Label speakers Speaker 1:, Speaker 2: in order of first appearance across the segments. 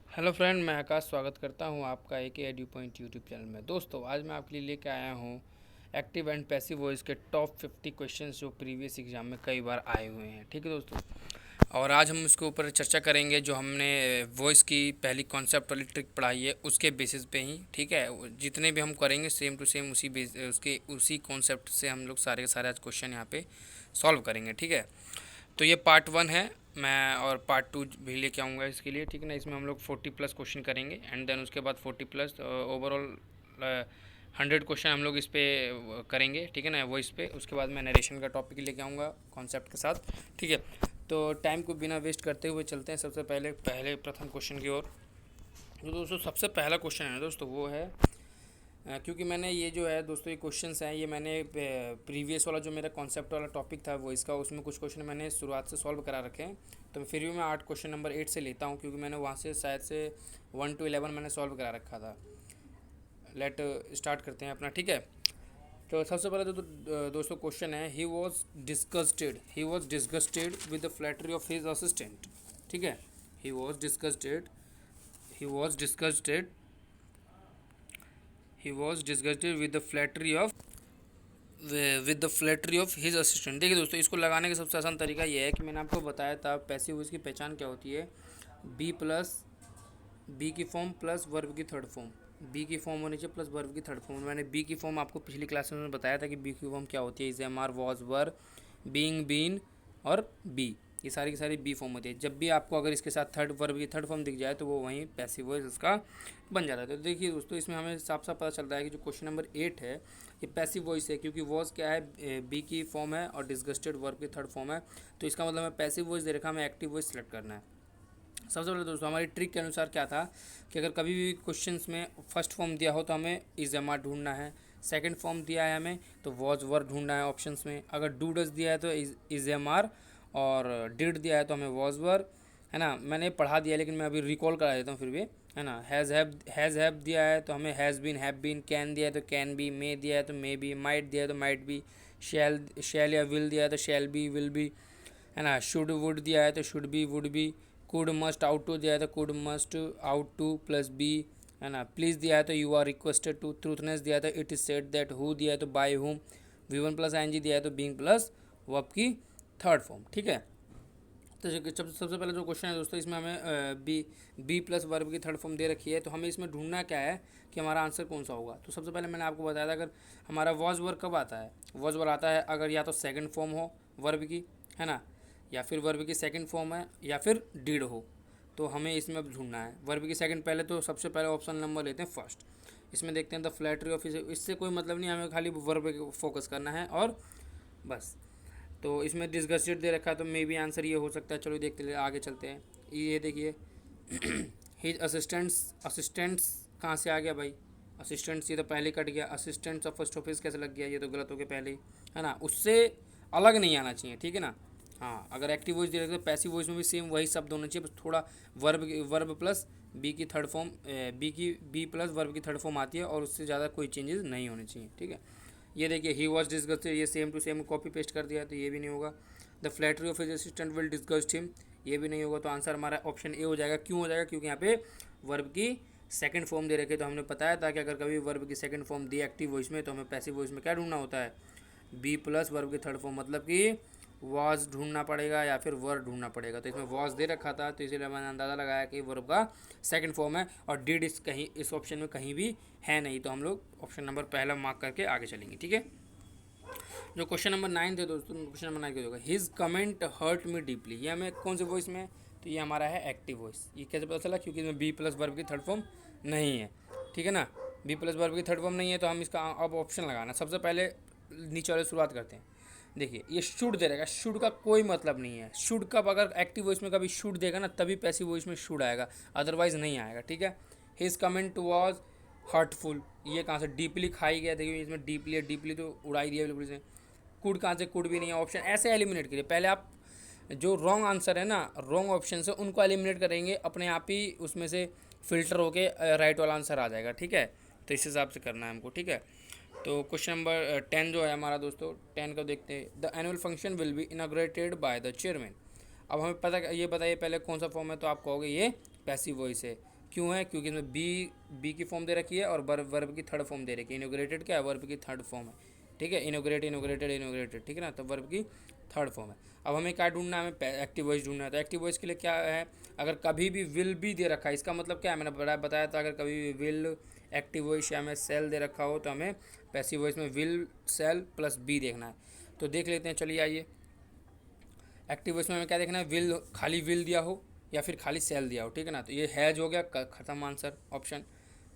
Speaker 1: Hello friend, मैं आकाश स्वागत करता हूं आपका एक एड्यू पॉइंट यूट्यूब चैनल में। दोस्तों, आज मैं आपके लिए लेकर आया हूं एक्टिव एंड पैसिव वॉइस के टॉप 50 क्वेश्चंस जो प्रीवियस एग्जाम में कई बार आए हुए हैं। ठीक है दोस्तों, और आज हम उसके ऊपर चर्चा करेंगे जो हमने वॉइस की पहली कॉन्सेप्ट वाली ट्रिक पढ़ाई है उसके बेसिस पे ही। ठीक है, जितने भी हम करेंगे सेम टू सेम उसी कॉन्सेप्ट से हम लोग सारे के सारे आज क्वेश्चन यहाँ पे सॉल्व करेंगे। ठीक है, तो ये पार्ट 1 है। मैं और पार्ट 2 भी लेके आऊँगा इसके लिए। ठीक है ना, इसमें हम लोग 40 प्लस क्वेश्चन करेंगे एंड देन उसके बाद 40 प्लस ओवरऑल 100 क्वेश्चन हम लोग इस पे करेंगे। ठीक है ना, वो इस पे उसके बाद मैं नरेशन का टॉपिक लेके आऊँगा कॉन्सेप्ट के साथ। ठीक है, तो टाइम को बिना वेस्ट करते हुए चलते हैं सबसे पहले प्रथम क्वेश्चन की ओर। जो दोस्तों सबसे पहला क्वेश्चन है दोस्तों वो है, क्योंकि मैंने ये जो है दोस्तों ये क्वेश्चंस हैं, ये मैंने प्रीवियस वाला जो मेरा कॉन्सेप्ट वाला टॉपिक था वो इसका, उसमें कुछ क्वेश्चन मैंने शुरुआत से सॉल्व करा रखे हैं। तो फिर भी मैं 8 क्वेश्चन नंबर 8 से लेता हूँ, क्योंकि मैंने वहाँ से शायद से 1 to 11 मैंने सॉल्व करा रखा था। लेट स्टार्ट करते हैं अपना। ठीक है, तो सबसे पहले दोस्तों क्वेश्चन है, ही was disgusted with the flattery of his assistant. ठीक है, ही was disgusted he was disgusted he was disgusted with the flattery of his assistant. देखिए दोस्तों, इसको लगाने का सबसे आसान तरीका यह है कि मैंने आपको बताया था पैसिव वॉइस की पहचान क्या होती है। बी प्लस बी की फॉर्म प्लस वर्ब की थर्ड फॉर्म, बी की फॉर्म होनी चाहिए प्लस वर्ब की थर्ड फॉर्म। मैंने बी की फॉर्म आपको पिछली क्लास में बताया था कि बी की फॉर्म क्या होती है। Is, am, are, was, were, being, been और बी, ये सारी की सारी बी फॉर्म होती है। जब भी आपको अगर इसके साथ थर्ड वर्ब की थर्ड फॉर्म दिख जाए तो वो वहीं पैसिव वॉइस उसका बन जाता है। तो देखिए दोस्तों, इसमें हमें साफ साफ पता चलता है कि जो क्वेश्चन नंबर 8 है ये पैसिव वॉइस है, क्योंकि वॉज क्या है, बी की फॉर्म है और डिस्गस्टेड वर्ब की थर्ड फॉर्म है। तो इसका मतलब मैं पैसिव वॉइस दे रखा, हमें एक्टिव वॉइस सेलेक्ट करना है। सबसे पहले दोस्तों हमारी ट्रिक के अनुसार क्या था कि अगर कभी भी क्वेश्चंस में फर्स्ट फॉर्म दिया हो तो हमें इज, एम, आर ढूंढना है। सेकंड फॉर्म दिया है हमें तो वॉज, वर ढूंढना है ऑप्शंस में। अगर डू डज दिया है तो इज, एम, आर, और डिड दिया है तो हमें वॉज, वर, है ना। मैंने पढ़ा दिया लेकिन मैं अभी रिकॉल करा देता हूँ फिर भी, है ना। हैज़ हैव दिया है तो हमें हैज़ बीन। कैन दिया है तो कैन बी। मे दिया है तो मे बी। माइट दिया है तो माइट बी। शैल या विल दिया है तो शैल बी, विल बी, है ना। शुड वुड दिया है तो should be, would be. Could must ought to दिया है तो could must ought to plus be, है ना। प्लीज़ दिया है तो you are requested to. Truthness दिया है तो it is said that. Who दिया है तो by whom. V one plus I N G दिया है तो बींग प्लस वर्ब की थर्ड फॉर्म। ठीक है, तो सबसे पहले जो क्वेश्चन है दोस्तों, इसमें हमें बी प्लस वर्ब की थर्ड फॉर्म दे रखी है। तो हमें इसमें ढूंढना क्या है कि हमारा आंसर कौन सा होगा। तो सबसे पहले मैंने आपको बताया था, अगर हमारा वॉज वर्ब कब आता है, वॉज वर्ब आता है अगर या तो सेकंड फॉर्म हो वर्ब की, है ना, या फिर वर्ब की सेकंड फॉर्म है, या फिर डीड हो। तो हमें इसमें अब ढूंढना है वर्ब की सेकंड। पहले तो सबसे पहले ऑप्शन नंबर लेते हैं फर्स्ट। इसमें देखते हैं द फ्लैटरी ऑफ, इससे कोई मतलब नहीं, हमें खाली वर्ब पे फोकस करना है और बस। तो इसमें डिस्गस्टेड दे रखा है तो मे बी आंसर ये हो सकता है। चलो देखते आगे चलते हैं। ये देखिए हिज असिस्टेंट्स कहाँ से आ गया भाई, असिस्टेंट्स ये तो पहले कट गया। असिस्टेंट्स ऑफ फर्स्ट ऑफिस कैसे लग गया, ये तो गलत हो गया पहले ही, है ना। उससे अलग नहीं आना चाहिए, ठीक है ना। हाँ, अगर एक्टिव वॉइस दे रखे तो पैसिव वॉइस में भी सेम वही शब्द होना चाहिए, बस थोड़ा वर्ब प्लस बी की third form, be plus verb की थर्ड फॉर्म आती है, और उससे ज़्यादा कोई चेंजेस नहीं होने चाहिए। ठीक है, ये देखिए ही वॉज डिस्गस्टेड, ये same to same copy paste कर दिया तो ये भी नहीं होगा। The flattery of his assistant will disgust him, ये भी नहीं होगा। तो आंसर हमारा ऑप्शन ए हो जाएगा। क्यों हो जाएगा, क्योंकि यहाँ पे वर्ब की सेकंड फॉर्म दे रखे। तो हमने बताया था कि अगर कभी वर्ब की सेकंड फॉर्म दी एक्टिव वॉइस में तो हमें पैसिव वॉइस में क्या ढूंढना होता है, बी प्लस वर्ब की थर्ड फॉर्म, मतलब कि वॉज ढूंढना पड़ेगा या फिर वर्ड ढूंढना पड़ेगा। तो इसमें वॉज दे रखा था तो इसलिए मैंने अंदाज़ा लगाया कि वर्ब का सेकंड फॉर्म है, और डिड इस ऑप्शन में कहीं भी है नहीं। तो हम लोग ऑप्शन नंबर पहला मार्क करके आगे चलेंगे। ठीक है, जो क्वेश्चन नंबर 9 थे दोस्तों, क्वेश्चन नंबर 9 क्या होगा, his comment hurt me deeply. ये हमें कौन से वॉइस में, तो ये हमारा है एक्टिव वॉइस। ये कैसे पता चला, क्योंकि इसमें बी प्लस वर्ब की थर्ड फॉर्म नहीं है। ठीक है ना, बी प्लस वर्ब की थर्ड फॉर्म नहीं है, तो हम इसका अब ऑप्शन लगाना। सबसे पहले नीचे वाले शुरुआत करते हैं। देखिए ये शुड दे रहेगा, शुड का कोई मतलब नहीं है। शुड कब, अगर एक्टिव वॉइस में कभी शुड देगा ना तभी पैसिव वॉइस में शुड आएगा, अदरवाइज नहीं आएगा। ठीक है, हिज कमेंट वॉज हर्टफुल, ये कहाँ से डीपली खाई गया। देखिए इसमें डीपली है, डीपली तो उड़ाई दिया बिल्कुल से। कुड कहाँ से, कुड भी नहीं है ऑप्शन। ऐसे एलिमिनेट करिए, पहले आप जो रॉन्ग आंसर है ना, रॉन्ग ऑप्शन से उनको एलिमिनेट करेंगे, अपने आप ही उसमें से फिल्टर होके राइट वाला आंसर आ जाएगा। ठीक है, तो इस हिसाब से करना है हमको। ठीक है, तो क्वेश्चन नंबर 10 जो है हमारा दोस्तों, 10 को देखते हैं। The annual function will be inaugurated by the chairman. अब हमें पता, ये बताइए पहले कौन सा फॉर्म है, तो आप कहोगे ये पैसिव वॉइस है। क्यों है? क्योंकि इसमें बी की फॉर्म दे रखी है और वर्ब की थर्ड फॉर्म दे रखी है। इनोग्रेटेड क्या है? वर्ब की थर्ड फॉर्म है, ठीक है। इनोग्रेटेड, ठीक है ना, तो वर्ब की थर्ड फॉर्म है। अब हमें क्या ढूंढना है? हमें एक्टिव वॉइस ढूंढना है। तो एक्टिव वॉइस के लिए क्या है? अगर कभी भी विल भी दे रखा है, इसका मतलब क्या है? मैंने बताया था, अगर कभी भी विल, एक्टिव वॉइस या हमें सेल दे रखा हो तो हमें पैसिव वॉइस में विल, सेल प्लस बी देखना है। तो देख लेते हैं, चलिए आइए। एक्टिव वॉइस में हमें क्या देखना है? विल, खाली विल दिया हो या फिर खाली सेल दिया हो, ठीक है ना। तो ये हैज हो गया, खत्म आंसर ऑप्शन।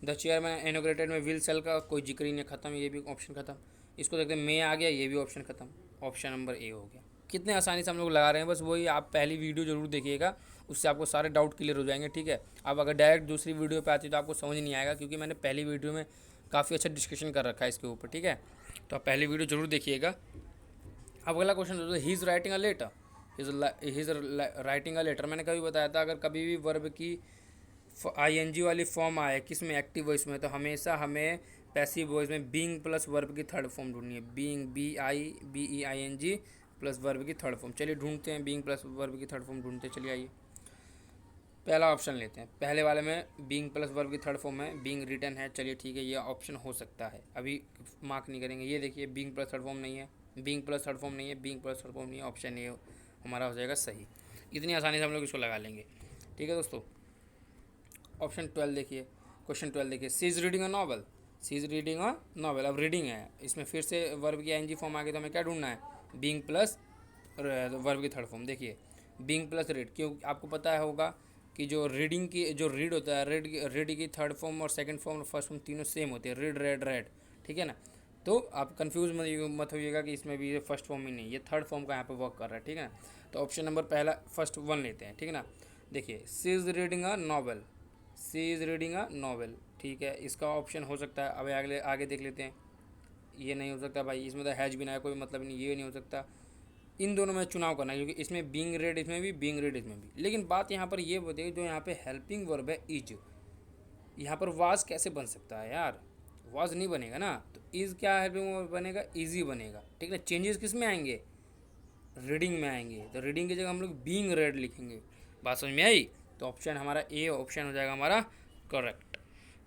Speaker 1: द चेयर में इनोग्रेटेड में विल सेल का कोई जिक्र ही नहीं, खत्म, ये भी ऑप्शन खत्म। इसको देखते हैं, मे आ गया, ये भी ऑप्शन खत्म, ऑप्शन नंबर ए हो गया। कितने आसानी से हम लोग लगा रहे हैं, बस वही आप पहली वीडियो जरूर देखिएगा, उससे आपको सारे डाउट क्लियर हो जाएंगे, ठीक है। अब अगर डायरेक्ट दूसरी वीडियो पे आती तो आपको समझ नहीं आएगा, क्योंकि मैंने पहली वीडियो में काफ़ी अच्छा डिस्कशन कर रखा है इसके ऊपर, ठीक है। तो आप पहली वीडियो जरूर देखिएगा। अब अगला क्वेश्चन दोस्तों, he is writing a letter. He is writing a letter, मैंने कभी बताया था, अगर कभी भी वर्ब की आईएनजी वाली फॉर्म आए किस में? एक्टिव वॉइस में, तो हमेशा हमें पैसिव वॉइस में बीइंग प्लस वर्ब की थर्ड फॉर्म ढूंढनी है। बीइंग, BEING प्लस वर्ब की थर्ड फॉर्म। चलिए ढूंढते हैं, बीइंग प्लस वर्ब की थर्ड फॉर्म ढूंढते हैं, चलिए आइए। पहला ऑप्शन लेते हैं, पहले वाले में बीइंग प्लस वर्ब की थर्ड फॉर्म है, बीइंग रिटन है, चलिए ठीक है, ये ऑप्शन हो सकता है, अभी मार्क नहीं करेंगे। ये देखिए, बीइंग प्लस थर्ड फॉर्म नहीं है, बीइंग प्लस थर्ड फॉर्म नहीं है, बीइंग प्लस थर्ड फॉर्म नहीं है, ऑप्शन ए हमारा हो जाएगा सही। इतनी आसानी से हम लोग इसको लगा लेंगे, ठीक है दोस्तों। ऑप्शन 12 देखिए, क्वेश्चन 12 देखिए, she is reading a novel. She is reading a novel, अब रीडिंग है, इसमें फिर से वर्ब की आईएनजी फॉर्म आ गई, तो हमें क्या ढूंढना है? बीइंग प्लस वर्ब की थर्ड फॉर्म। देखिए, बीइंग प्लस रीड, क्यों? आपको पता होगा कि जो रीडिंग की जो रीड होता है, रीड की थर्ड फॉर्म और सेकंड फॉर्म और फर्स्ट फॉर्म तीनों सेम होती है, रीड, रेड, रेड, ठीक है ना। तो आप कंफ्यूज मत होइएगा कि इसमें भी ये फर्स्ट फॉर्म ही नहीं, ये थर्ड फॉर्म का यहाँ पे वर्क कर रहा है, ठीक है ना। तो ऑप्शन नंबर पहला फर्स्ट वन लेते हैं, ठीक है ना। देखिए, she is reading a novel, she is reading a novel, ठीक है, इसका ऑप्शन हो सकता है। अब आगे देख लेते हैं, ये नहीं हो सकता भाई, इसमें तो हैज भी ना है, कोई मतलब नहीं, ये नहीं हो सकता। इन दोनों में चुनाव करना है, क्योंकि इसमें बीइंग रेड, इसमें भी बीइंग रेड, इसमें भी। लेकिन बात यहाँ पर ये बताइए, जो यहाँ पे हेल्पिंग वर्ब है इज, यहाँ पर वाज कैसे बन सकता है यार? वाज नहीं बनेगा ना, तो इज क्या हेल्पिंग वर्ब बनेगा? इजी बनेगा, ठीक है ना। चेंजेस किस में आएंगे? रीडिंग में आएंगे, तो रीडिंग की जगह हम लोग बीइंग रेड लिखेंगे। बात समझ में आई? तो ऑप्शन हमारा ए ऑप्शन हो जाएगा हमारा करेक्ट।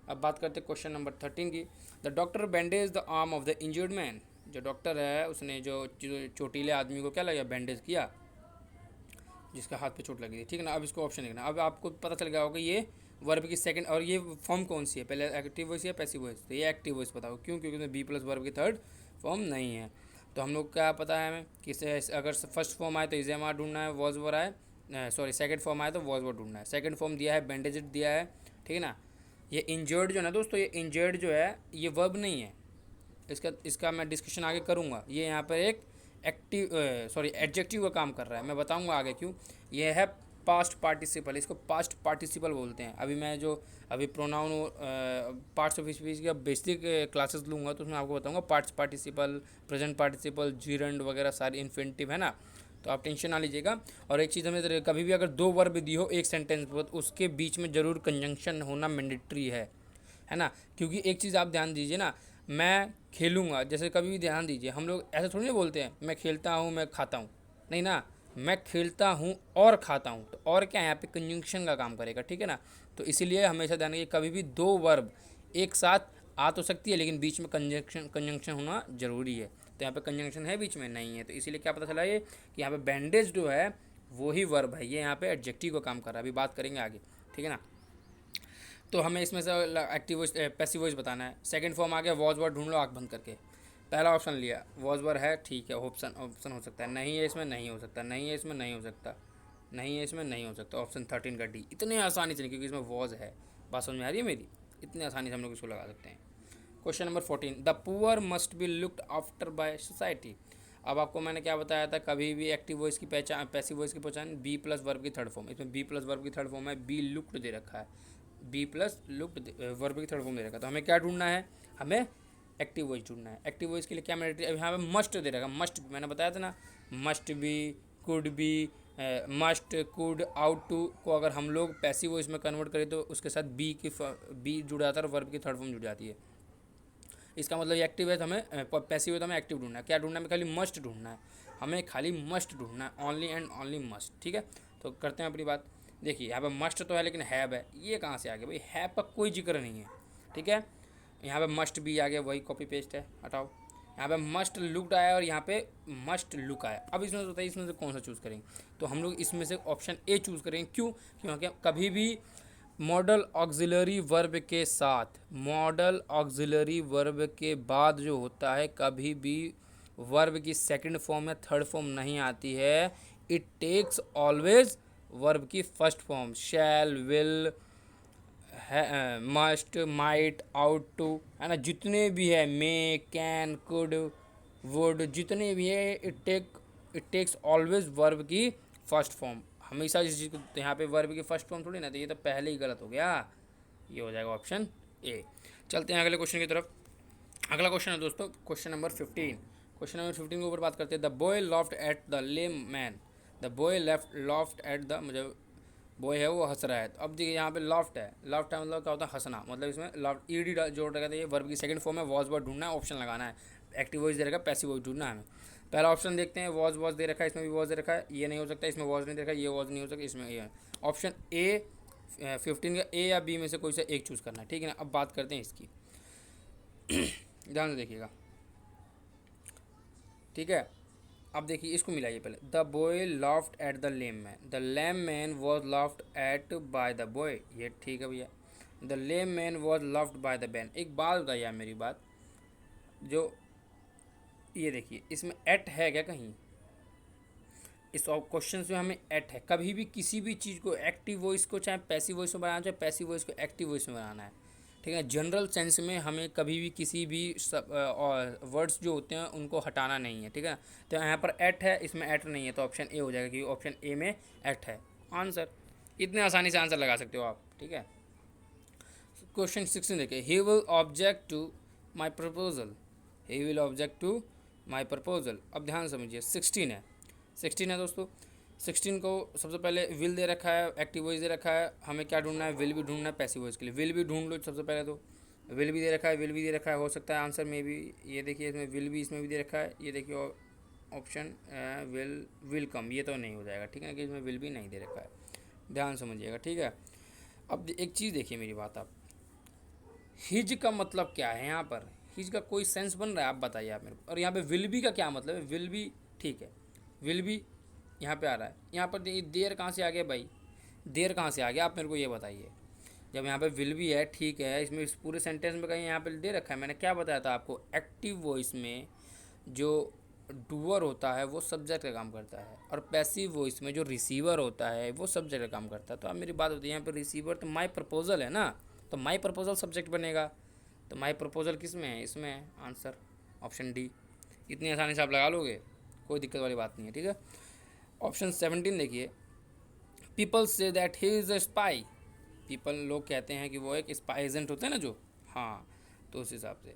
Speaker 1: अब बात करते हैं क्वेश्चन नंबर 13 की। The doctor bandage the arm of the injured man. जो डॉक्टर है उसने जो चोटीले आदमी को क्या लगा? बैंडेज किया, जिसका हाथ पे चोट लगी थी, ठीक है ना। अब इसको ऑप्शन लिखना। अब आपको पता चल गया होगा ये वर्ब की सेकंड, और ये फॉर्म कौन सी है, पहले एक्टिव वॉइस या पैसिव वॉइस? तो ये एक्टिव वॉइस बताओ, क्यों? क्योंकि उसमें बी प्लस वर्ब की थर्ड फॉर्म नहीं है। तो हम लोग क्या पता है हमें कि अगर फर्स्ट फॉर्म आए तो इज एम आर ढूंढना है, वॉज वर आए, सॉरी सेकंड फॉर्म आए तो वॉज वर ढूंढना है। सेकंड फॉर्म दिया है, बैंडेज दिया है, ठीक है ना। ये इंजर्ड जो है ना दोस्तों, ये इंजर्ड जो है ये वर्ब नहीं है, इसका मैं डिस्कशन आगे करूँगा। ये यहाँ पर एक एक्टिव सॉरी एडजेक्टिव का काम कर रहा है, मैं बताऊँगा आगे क्यों। ये है पास्ट पार्टिसिपल, इसको पास्ट पार्टिसिपल बोलते हैं। अभी मैं जो प्रोनाउन पार्ट्स ऑफ स्पीच का बेसिक क्लासेस लूँगा तो उसमें आपको बताऊँगा past participle, present participle, gerund वगैरह सारी इन्फिनिटिव है ना, तो आप टेंशन ना लीजिएगा। और एक चीज़ हमें कभी भी अगर दो वर्ब दी हो एक सेंटेंस पर, उसके बीच में ज़रूर कंजंक्शन होना मैंडेटरी है ना। क्योंकि एक चीज़ आप ध्यान दीजिए ना, मैं खेलूँगा, जैसे कभी भी ध्यान दीजिए, हम लोग ऐसे थोड़ी ना बोलते हैं मैं खेलता हूँ मैं खाता हूँ, नहीं ना, मैं खेलता हूँ और खाता हूँ। तो और क्या है, यहाँ पे कंजंक्शन का काम करेगा, ठीक है ना। तो इसीलिए हमेशा ध्यान रखिए, कभी भी दो वर्ब एक साथ आ तो सकती है, लेकिन बीच में कंजंक्शन होना ज़रूरी है। तो यहाँ पे कंजंक्शन है, बीच में नहीं है, तो इसीलिए क्या पता चला ये कि यहाँ पे बैंडेज जो है वही वर्ब है, ये यहाँ पे एडजेक्टिव का काम कर रहा है। अभी बात करेंगे आगे, ठीक है ना। तो हमें इसमें से एक्टिव वॉइस पैसिव वॉइस बताना है। सेकंड फॉर्म आ गया, वॉज वर्ड ढूंढ लो आँख बंद करके। पहला ऑप्शन लिया, वॉज वर्ड है, ठीक है, ऑप्शन हो सकता है, नहीं है इसमें, नहीं हो सकता, नहीं है इसमें, नहीं हो सकता, नहीं है इसमें, नहीं हो सकता। ऑप्शन 13 का डी, इतने आसानी से नहीं, क्योंकि इसमें वॉज है। बात समझ में आ रही है मेरी? इतनी आसानी से हम लोग इसको लगा सकते हैं। Question number 14, the poor must be looked after by society. अब आपको मैंने क्या बताया था, कभी भी एक्टिव वॉइस की पहचान, पैसिव वॉइस की पहचान बी प्लस वर्ब की थर्ड फॉर्म। इसमें बी प्लस वर्ब की थर्ड फॉर्म है, बी लुक्ड दे रखा है, बी प्लस लुक्ड वर्ब की थर्ड फॉर्म दे रखा है। तो हमें क्या ढूंढना है? हमें एक्टिव वॉइस ढूंढना है। एक्टिव वॉइस के लिए क्या मैंने यहाँ पे मस्ट दे रखा है, मस्ट, मैंने बताया था ना, must be, could be, must, could, ought to को अगर हम लोग पैसिव वॉइस में कन्वर्ट करें तो उसके साथ बी जुड़ जाता है और वर्ब की थर्ड फॉर्म जुड़ जाती है। इसका मतलब एक्टिव है तो हमें पैसिव है तो हमें एक्टिव ढूंढना है। क्या ढूंढना है? हमें खाली मस्ट ढूंढना है, हमें खाली मस्ट ढूंढना है, ओनली एंड ओनली मस्ट, ठीक है। तो करते हैं अपनी बात। देखिए यहाँ पे मस्ट तो है लेकिन हैव है, ये कहाँ से आ गया भाई, हैव का कोई जिक्र नहीं है, ठीक है। यहाँ पे मस्ट भी आ गया, वही कॉपी पेस्ट है, हटाओ। यहाँ पे मस्ट लुक्ड आया और यहाँ पे मस्ट लुक आया। अब इसमें से बताइए इसमें से कौन सा चूज़ करेंगे, तो हम लोग इसमें से ऑप्शन ए चूज़ करेंगे। क्यों? क्योंकि कभी भी मॉडल ऑक्सिलरी वर्ब के साथ, मॉडल ऑक्सिलरी वर्ब के बाद जो होता है, कभी भी वर्ब की सेकंड फॉर्म या थर्ड फॉर्म नहीं आती है। इट टेक्स ऑलवेज वर्ब की first form, shall, will, must, might, ought to, है ना, जितने भी है, मे, कैन, कुड, वुड, जितने भी है, इट टेक्स ऑलवेज वर्ब की फर्स्ट फॉर्म, हमेशा इस चीज़ को। तो यहाँ पे वर्ब की फर्स्ट फॉर्म थोड़ी ना, तो ये तो पहले ही गलत हो गया, ये हो जाएगा ऑप्शन ए। चलते हैं अगले क्वेश्चन की तरफ। अगला क्वेश्चन है दोस्तों क्वेश्चन नंबर 15। क्वेश्चन नंबर 15 के ऊपर बात करते हैं। The boy loft at the lame man, the boy left loft at the, मुझे बॉय है वो हंस रहा है। तो अब देखिए यहाँ पे लॉफ्ट है, लॉफ्ट है मतलब क्या होता है, हंसना, मतलब इसमें लॉफ्ट ईडी जोड़ रखा था, ये वर्ब की सेकंड फॉर्म है, वॉज वर्ड ढूंढना है, ऑप्शन लगाना है, एक्टिव वॉइस दे रखा है, पैसिव वॉइस ढूंढना है हमें। पहला ऑप्शन देखते हैं, वॉज दे रखा है, इसमें भी वॉज दे रखा है, ये नहीं हो सकता, इसमें वॉज नहीं दे रखा है, ये वॉज नहीं हो सकता, इसमें ये ऑप्शन ए 15 का ए या बी में से कोई सा एक चूज़ करना है, ठीक है ना। अब बात करते हैं इसकी, ध्यान से देखिएगा, ठीक है। अब देखिए इसको मिलाइए पहले। The boy laughed at the lame man, the lame man was laughed eight by the boy, ये ठीक है भैया। The lame man was laughed by the ban. एक बात बताइए आप मेरी बात, जो ये देखिए इसमें एट है क्या कहीं, इस क्वेश्चन में हमें एट है। कभी भी किसी भी चीज़ को, एक्टिव वॉइस को चाहे पैसिव वॉइस में बनाना, चाहे पैसिव वॉइस को एक्टिव वॉइस में बनाना है, ठीक है। जनरल सेंस में हमें कभी भी किसी भी वर्ड्स जो होते हैं उनको हटाना नहीं है, ठीक है। तो यहाँ पर एट है, इसमें एट नहीं है, तो ऑप्शन ए हो जाएगा, क्योंकि ऑप्शन ए में एट है आंसर। इतने आसानी से आंसर लगा सकते हो आप, ठीक है। क्वेश्चन 16 देखिए। He will object to my proposal, he will object to my proposal. अब ध्यान समझिए 16 है, 16 है दोस्तों। 16 को सबसे पहले विल दे रखा है, एक्टिव वॉइस दे रखा है, हमें क्या ढूंढना है, विल भी ढूंढना है पैसिव वॉइस के लिए। विल भी ढूंढ लो सबसे पहले, तो विल भी दे रखा है, विल भी दे रखा है, हो सकता है आंसर में भी, ये देखिए इसमें विल भी इसमें भी दे रखा है, ये देखिए ऑप्शन विल कम, ये तो नहीं हो जाएगा, ठीक है ना, कि इसमें विल भी नहीं दे रखा है, ध्यान समझिएगा, ठीक है। अब एक चीज़ देखिए मेरी बात, आप हिज का मतलब क्या है यहाँ पर, हिज का कोई सेंस बन रहा है, आप बताइए आप मेरे को। और यहाँ पे विल बी का क्या मतलब है, विल बी ठीक है, विल बी यहाँ पे आ रहा है। यहाँ पर देर कहाँ से आ गया भाई, देर कहाँ से आ गया, आप मेरे को ये बताइए। जब यहाँ पे विल भी है, ठीक है, इसमें इस पूरे सेंटेंस में कहीं यहाँ पे दे रखा है, मैंने क्या बताया था आपको, एक्टिव वॉइस में जो डूअर होता है वो सब्जेक्ट का काम करता है, और पैसिव वॉइस में जो रिसीवर होता है वो सब्जेक्ट का काम करता है। तो अब मेरी बात होती है यहाँ पे रिसीवर, तो माई प्रपोजल है ना, तो माई प्रपोजल सब्जेक्ट बनेगा, तो माई प्रपोजल किस में है, इसमें है, आंसर ऑप्शन डी। इतनी आसानी से आप लगा लोगे, कोई दिक्कत वाली बात नहीं है, ठीक है। ऑप्शन 17 देखिए। People say that he is a spy, people लोग कहते हैं कि वो एक स्पाई एजेंट होते हैं ना जो, हाँ, तो उस हिसाब से।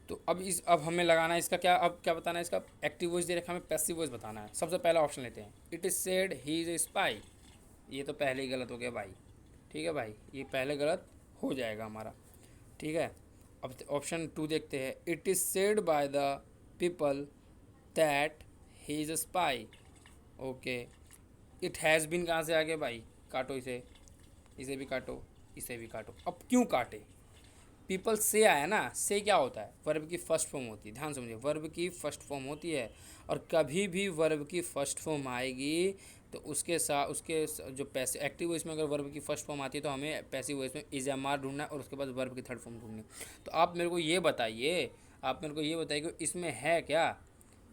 Speaker 1: तो अब हमें लगाना है इसका क्या, अब क्या बताना है इसका, एक्टिव वॉइस दे रखा, हमें पैसिव वॉइस बताना है। सबसे पहला ऑप्शन लेते हैं, it is said he is a spy, ये तो पहले ही गलत हो गया भाई, ठीक है भाई, ये पहले गलत हो जाएगा हमारा, ठीक है। अब ऑप्शन 2 देखते हैं। It is said by the people that he is a spy, okay. It has been कहाँ से आ गया भाई, काटो इसे, इसे भी काटो, इसे भी काटो। अब क्यों काटे, पीपल से आया ना, से क्या होता है, वर्ब की फर्स्ट फॉर्म होती है, ध्यान समझिए, वर्ब की फर्स्ट फॉर्म होती है। और कभी भी वर्ब की फर्स्ट फॉर्म आएगी तो उसके साथ उसके जो पैसे एक्टिव वॉइस में अगर वर्ब की फर्स्ट फॉर्म आती है तो हमें पैसिव वॉइस में इज एम आर ढूंढना है, और उसके बाद वर्ब की थर्ड फॉर्म ढूंढनी है। तो आप मेरे को ये बताइए, आप मेरे को ये बताइए कि इसमें है क्या,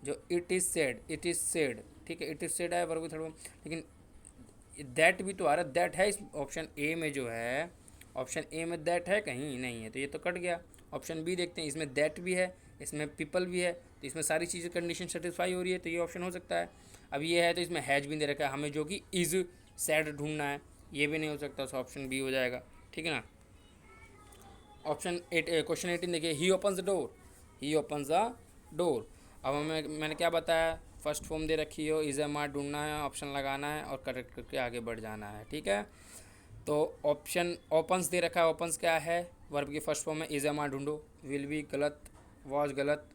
Speaker 1: जो it is said, it is said, ठीक है, इट इज़ सेड है वर्ब की थर्ड फॉर्म, लेकिन दैट भी तो आ रहा है, दैट है इस ऑप्शन ए में, जो है ऑप्शन ए में दैट है, कहीं नहीं है, तो ये तो कट गया। ऑप्शन बी देखते हैं, इसमें दैट भी है, इसमें पीपल भी है, तो इसमें सारी चीज़ें कंडीशन सेटिस्फाई हो रही है, तो ये ऑप्शन हो सकता है। अब ये है तो इसमें हैज भी दे रखा है हमें, जो कि इज़ सैड ढूंढना है, ये भी नहीं हो सकता, तो ऑप्शन बी हो जाएगा, ठीक है ना। ऑप्शन 8 क्वेश्चन 18 देखिए। He opens the door, he opens the door. अब मैंने क्या बताया, फर्स्ट फॉर्म दे रखी हो, इज़ एम आर ढूंढना है, ऑप्शन लगाना है और करेक्ट करके आगे बढ़ जाना है, ठीक है। तो ऑप्शन ओपन्स दे रखा है, ओपन्स क्या है, वर्ब की फर्स्ट फॉर्म में, इज़ एम आर ढूंढो, विल भी गलत, वॉज गलत,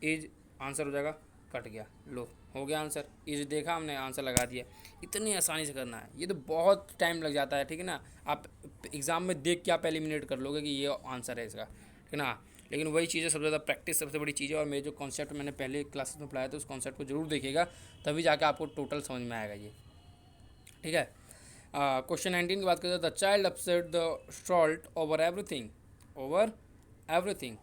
Speaker 1: इज आंसर हो जाएगा कट गया, लो हो गया आंसर। इज देखा हमने, आंसर लगा दिया। इतनी आसानी से करना है, ये तो बहुत टाइम लग जाता है, ठीक है ना। आप एग्ज़ाम में देख के आप एलिमिनेट कर लोगे कि ये आंसर है इसका, ठीक है ना। लेकिन वही चीज़ है, सबसे ज़्यादा प्रैक्टिस सबसे बड़ी चीज़ है। और मेरे जो कॉन्सेप्ट मैंने पहले क्लासेस में पढ़ाया था, उस कॉन्सेप्ट को जरूर देखिएगा, तभी जाके आपको टोटल समझ में आएगा ये, ठीक है। क्वेश्चन 19 की बात करें तो the child upset the salt over everything, over everything.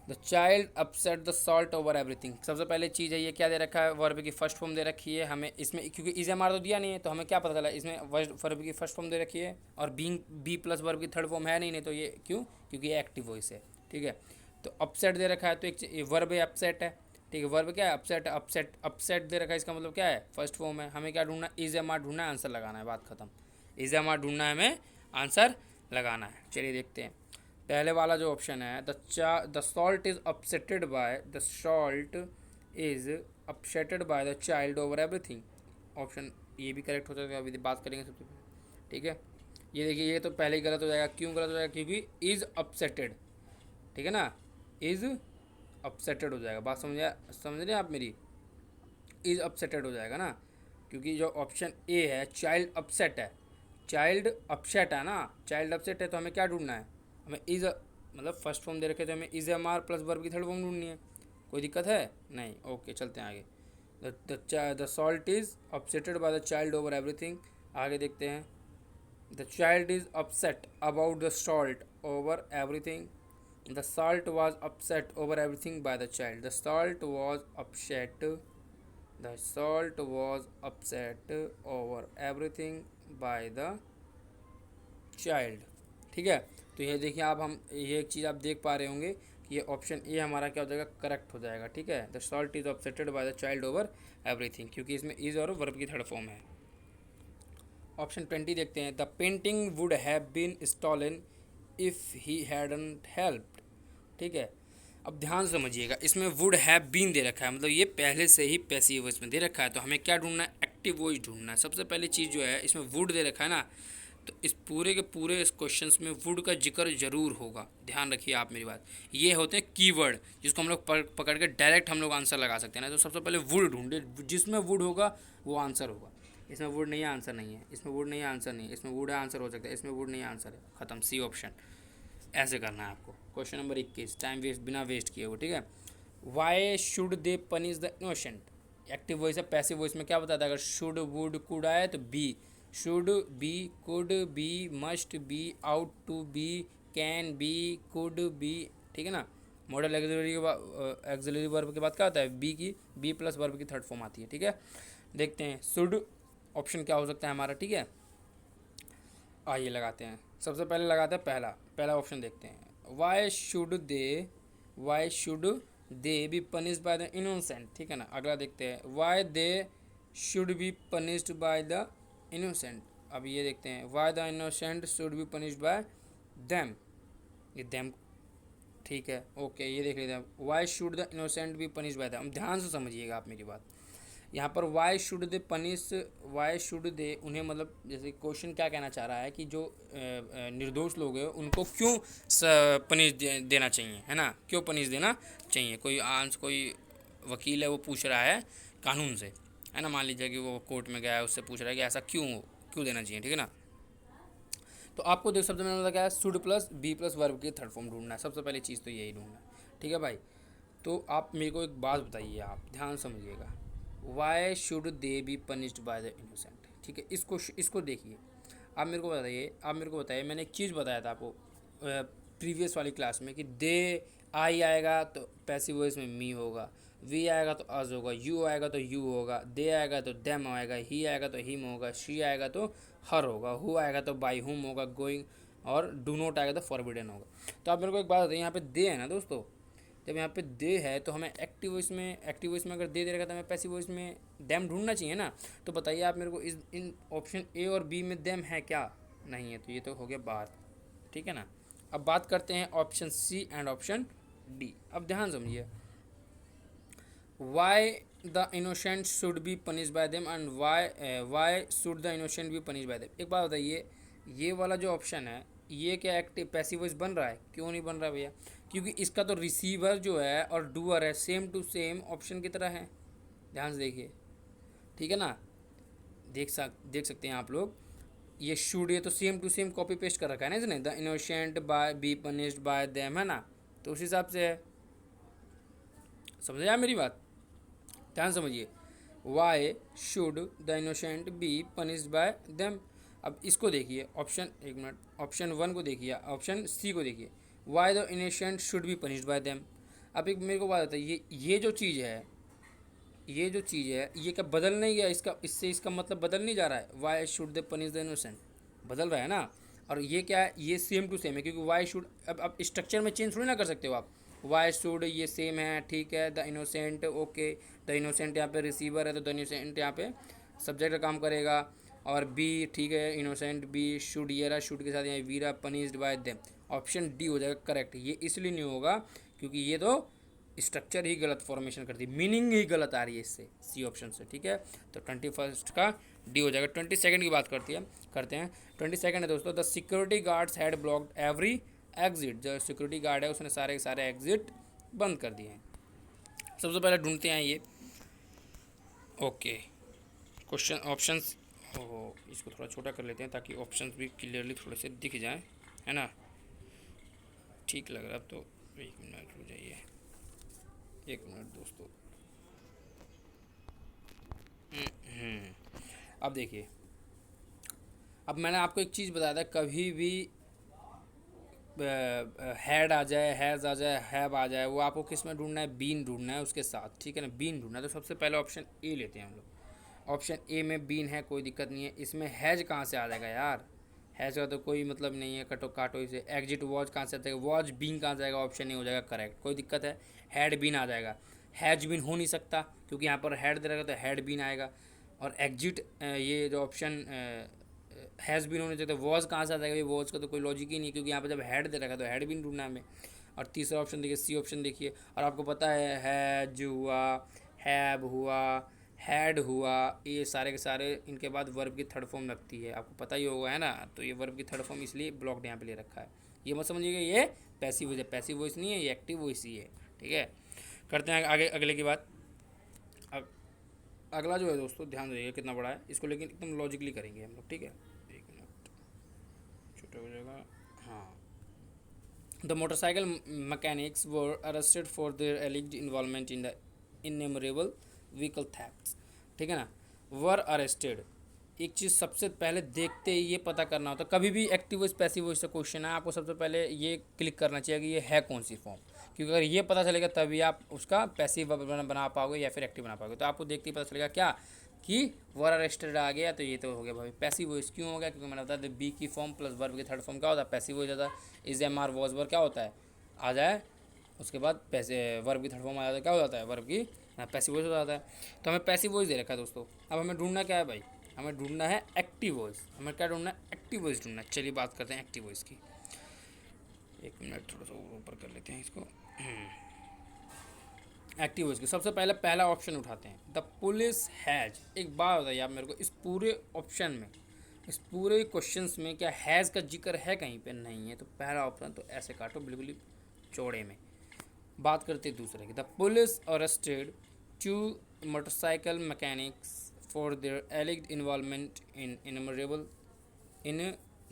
Speaker 1: The child upset the salt over everything. सबसे पहले चीज़ है, ये क्या दे रखा है, वर्ब की फर्स्ट फॉर्म दे रखी है हमें इसमें, क्योंकि इज एम आर तो दिया नहीं है, तो हमें क्या पता चला, इसमें वर्ब की फर्स्ट फॉर्म दे रखी है और बी प्लस वर्ब की थर्ड फॉर्म है नहीं तो ये क्यों, क्योंकि ये एक्टिव वॉइस है, ठीक है। तो अपसेट दे रखा है, तो एक वर्ब है अपसेट है, ठीक है। वर्ब क्या है, अपसेट। अपसेट दे रखा है, इसका मतलब क्या है, फर्स्ट फॉर्म है। हमें क्या ढूंढना, इज एम आर ढूंढना है, आंसर लगाना है, बात खत्म। इज एम आर ढूंढना है, हमें आंसर लगाना है। चलिए देखते हैं पहले वाला जो ऑप्शन है, the salt is upseted by, the salt is upseted by the child over everything. Option ये भी करेक्ट हो जाएगा, अभी बात करेंगे सबसे पहले, ठीक है। ये देखिए, ये तो पहले ही गलत हो जाएगा। क्यों गलत हो जाएगा, क्योंकि इज अपसेटेड, ठीक है ना, इज अपसेटेड हो जाएगा। बात समझ रहे हैं आप मेरी, इज अपसेटेड हो जाएगा ना, क्योंकि जो ऑप्शन ए है चाइल्ड अपसेट है, चाइल्ड अपसेट है ना, चाइल्ड अपसेट है, तो हमें क्या ढूंढना है, हमें इज मतलब फर्स्ट फॉर्म दे रखे, तो हमें is am are plus verb की थर्ड फॉर्म ढूंढनी है। कोई दिक्कत है नहीं, ओके चलते हैं आगे। The salt is upseted by the child over everything. आगे देखते हैं, the child is upset about the salt over everything. The salt was upset over everything by the child. The salt was upset. The salt was upset over everything by the child. ठीक है, तो ये देखिए आप, हम ये एक चीज़ आप देख पा रहे होंगे कि ये ऑप्शन ए हमारा क्या हो जाएगा, करेक्ट हो जाएगा, ठीक है। The salt is upseted by the child over everything, क्योंकि इसमें इज और वर्ब की थर्ड फॉर्म है। ऑप्शन 20 देखते हैं, the painting would have been stolen if he hadn't helped, ठीक है। अब ध्यान समझिएगा, इसमें वुड हैव बीन दे रखा है, मतलब ये पहले से ही पैसिव वॉइस में दे रखा है, तो हमें क्या ढूंढना है, एक्टिव वॉइस ढूंढना है। सबसे पहली चीज़ जो है, इसमें वुड दे रखा है ना, तो इस पूरे के पूरे इस क्वेश्चन में वुड का जिक्र जरूर होगा, ध्यान रखिए आप मेरी बात। ये होते हैं कीवर्ड, जिसको हम लोग पकड़ के डायरेक्ट हम लोग आंसर लगा सकते हैं ना। तो सबसे पहले वुड ढूंढे, जिसमें वुड होगा वो आंसर होगा। इसमें वुड नहीं है, आंसर नहीं है। इसमें वुड नहीं है, आंसर नहीं है। इसमें वुड है, आंसर हो सकता है। इसमें वुड नहीं है, आंसर है, खत्म, सी ऑप्शन। ऐसे करना है आपको। क्वेश्चन नंबर 21, टाइम वेस्ट बिना वेस्ट किए हुए, ठीक है। Why should they punish the innocent. Active voice है, पैसिव वॉइस में क्या बताता है, अगर शुड वुड कुड आए तो be, should be, could be, must be, ought to be, can be, could be, ठीक है ना। मॉडल एक्सिलरी वर्ब के बाद क्या होता है, बी की, बी प्लस वर्ब की थर्ड फॉर्म आती है, ठीक है। देखते हैं शुड ऑप्शन क्या हो सकता है हमारा, ठीक है। आइए लगाते हैं, सबसे पहले लगाते हैं पहला ऑप्शन देखते हैं। Why should they B punished by the innocent, ठीक है ना। अगला देखते हैं, why they should be punished by the innocent. अब ये देखते हैं, Y the innocent should B punished by them. ये देम ठीक है, ओके, ये देख लेते हैं, Y should the innocent B punished by them. ध्यान से समझिएगा आप मेरी बात, यहाँ पर why should they punish, why should they, उन्हें मतलब जैसे क्वेश्चन क्या कहना चाह रहा है कि जो निर्दोष लोग हैं उनको क्यों पनिश देना चाहिए, है ना, क्यों पनिश देना चाहिए। कोई वकील है, वो पूछ रहा है कानून से, है ना, मान लीजिए कि वो कोर्ट में गया है, उससे पूछ रहा है कि ऐसा क्यों देना चाहिए, ठीक है ना। तो आपको देख, सबसे मैंने क्या है, should plus be plus verb की थर्ड फॉर्म ढूंढना है। सबसे पहली चीज़ तो यही ढूंढना है, ठीक है भाई। तो आप मेरे को एक बात बताइए, आप ध्यान समझिएगा, why should they B punished by the innocent, ठीक है। इसको देखिए, आप मेरे को बताइए, मैंने एक चीज़ बताया था आपको प्रीवियस वाली क्लास में कि दे आई आएगा तो पैसिव वॉइस में मी होगा, वी आएगा तो अज होगा, यू आएगा तो यू होगा, दे आएगा तो देम आएगा, ही आएगा तो हिम होगा, शी आएगा तो हर होगा, हु आएगा तो बाई हुम होगा, गोइंग, और डू नॉट आएगा तो फॉरबिडन होगा। तो आप मेरे को एक बात बताइए, यहाँ पे दे है ना दोस्तों, जब यहाँ पे दे है तो हमें एक्टिव वॉइस में अगर दे रहेगा तो हमें पैसिव वॉइस में डैम ढूंढना चाहिए ना। तो बताइए आप मेरे को, इन ऑप्शन ए और बी में डैम है क्या, नहीं है, तो ये तो हो गया बात, ठीक है ना। अब बात करते हैं option C and option D. अब ध्यान समझिए, why the innocent should be punish by them and why should the innocent be punish by them. एक बात बताइए, ये वाला जो ऑप्शन है, ये क्या एक्टिव पैसिव वॉइस बन रहा है, क्यों नहीं बन रहा भैया, क्योंकि इसका तो रिसीवर जो है और डूअर है सेम टू सेम ऑप्शन की तरह है, ध्यान से देखिए, ठीक है ना। देख सकते हैं आप लोग, ये शुड, ये तो same to same copy paste कर रखा है ना इसने, the innocent by be punished by them, है ना, तो उस हिसाब से है। समझे आप मेरी बात, ध्यान समझिए, Y should the innocent B punished by them. अब इसको देखिए, ऑप्शन, एक मिनट, ऑप्शन 1 को देखिए, ऑप्शन सी को देखिए, Y the innocent should B punished by them. अब एक मेरे को बात आता है, ये जो चीज़ है, ये जो चीज़ है, ये क्या बदल नहीं गया इसका, इससे इसका मतलब बदल नहीं जा रहा है, why should they punish the innocent, बदल रहा है ना। और ये क्या है, ये सेम टू सेम है, क्योंकि वाई शुड, अब स्ट्रक्चर में चेंज थोड़ी ना कर सकते हो आप, वाई शुड ये सेम है, ठीक है, the innocent, okay, the innocent यहाँ पे रिसीवर है, तो द इनोसेंट यहाँ पे सब्जेक्ट का काम करेगा, और बी, ठीक है, इनोसेंट बी शुड, ये रहा, शुड के साथ यहाँ were punished by them, option D हो जाएगा करेक्ट। ये इसलिए नहीं होगा क्योंकि ये तो स्ट्रक्चर ही गलत फॉर्मेशन कर दी, मीनिंग ही गलत आ रही है इससे, सी ऑप्शन से, ठीक है। तो 21 का डी हो जाएगा। 22 की बात करते हैं। 22 है दोस्तों, the security guards had blocked every exit, जो सिक्योरिटी गार्ड है उसने सारे के सारे एग्जिट बंद कर दिए हैं। सबसे पहले ढूंढते हैं ये, ओके, क्वेश्चन ऑप्शंस, इसको थोड़ा छोटा कर लेते हैं ताकि ऑप्शंस भी क्लियरली थोड़े से दिख जाएं, है ना, ठीक लग रहा है। अब तो 1 मिनट हो जाइए, 1 मिनट दोस्तों। अब देखिए, अब मैंने आपको एक चीज़ बताया था, कभी भी हैड आ जाए, हैज़ आ जाए, हैव आ जाए, वो आपको किस में ढूंढना है, बीन ढूंढना है उसके साथ, ठीक है ना, बीन ढूंढना है। तो सबसे पहले ऑप्शन ए लेते हैं हम लोग। ऑप्शन ए में बीन है, कोई दिक्कत नहीं है। इसमें हैज कहाँ से आ जाएगा यार, हैज का तो कोई मतलब नहीं है, कटो काटो इसे। एग्जिट वॉच कहाँ से आ जाएगा, वॉच बीन कहाँ से आएगा, ऑप्शन ए हो जाएगा करेक्ट, कोई दिक्कत है। हैड बीन आ जाएगा, हैज बीन हो नहीं सकता क्योंकि यहाँ पर हैड दे रहेगा, तो हैड बीन आएगा। और एग्जिट, ये जो ऑप्शन हैज़ बीन होने चाहिए, तो वॉज कहाँ से आ जाएगा, ये वॉज का तो कोई लॉजिक ही नहीं, क्योंकि यहाँ पर जब हैड दे रखा है तो हैड बीन ढूंढना हमें। और तीसरा ऑप्शन देखिए, सी ऑप्शन देखिए, और आपको पता है हैज हुआ, हैव हुआ, हैड हुआ, ये सारे के सारे इनके बाद वर्ब की थर्ड फॉर्म लगती है, आपको पता ही होगा, है ना। तो ये वर्ब की थर्ड फॉर्म इसलिए ब्लॉक्ड यहाँ पे ले रखा है। ये मत समझिएगा ये पैसिव वॉइस है, पैसिव वॉइस नहीं है, ये एक्टिव वॉइस ही है, ठीक है। करते हैं आगे, अगले की बात। अगला जो है दोस्तों, ध्यान दीजिएगा कितना बड़ा है इसको, लेकिन एकदम लॉजिकली करेंगे हम लोग, ठीक है। छोटा हो जाएगा, हाँ। The motorcycle mechanics were arrested for their alleged involvement in the innumerable vehicle thefts, ठीक है ना। वर अरेस्टेड, एक चीज़ सबसे पहले देखते ही ये पता करना होता है, कभी भी एक्टिव वॉइस पैसिव वॉइस से क्वेश्चन है, आपको सबसे पहले ये क्लिक करना चाहिए कि ये है कौन सी फॉर्म, क्योंकि अगर ये पता चलेगा तभी आप उसका पैसिव बना पाओगे या फिर एक्टिव बना पाओगे। तो आपको देखते ही पता चलेगा क्या कि वर अरेस्टेड आ गया, तो ये तो हो गया भाई पैसिव वॉइस। क्यों हो गया, क्योंकि मैंने बताया बी की फॉर्म प्लस वर्ब की थर्ड फॉर्म क्या होता है, पैसिव वॉइस होता है। Is am are was were क्या होता है, आ जाए, उसके बाद पैसे वर्ब की थर्ड फॉर्म आ जाता है, क्या हो जाता है, वर्ब की पैसिव वॉइस हो जाता है। तो हमें पैसिव वॉइस दे रखा है दोस्तों। अब हमें ढूंढना क्या है भाई, हमें ढूंढना है एक्टिव वॉइस। हमें क्या ढूंढना है, एक्टिव वॉइस ढूंढना है। चलिए बात करते हैं एक्टिव वॉइस की। 1 मिनट, थोड़ा सा ऊपर कर लेते हैं इसको। एक्टिव वॉइस की सबसे पहले पहला ऑप्शन उठाते हैं, द पुलिस हैज। एक बात बताइए आप मेरे को, इस पूरे ऑप्शन में, इस पूरे क्वेश्चंस में क्या हैज़ का जिक्र है कहीं पे, नहीं है। तो पहला ऑप्शन तो ऐसे काटो बिल्कुल ही चौड़े में। बात करते हैं दूसरे की, the police arrested 2 motorcycle mechanics for their alleged involvement in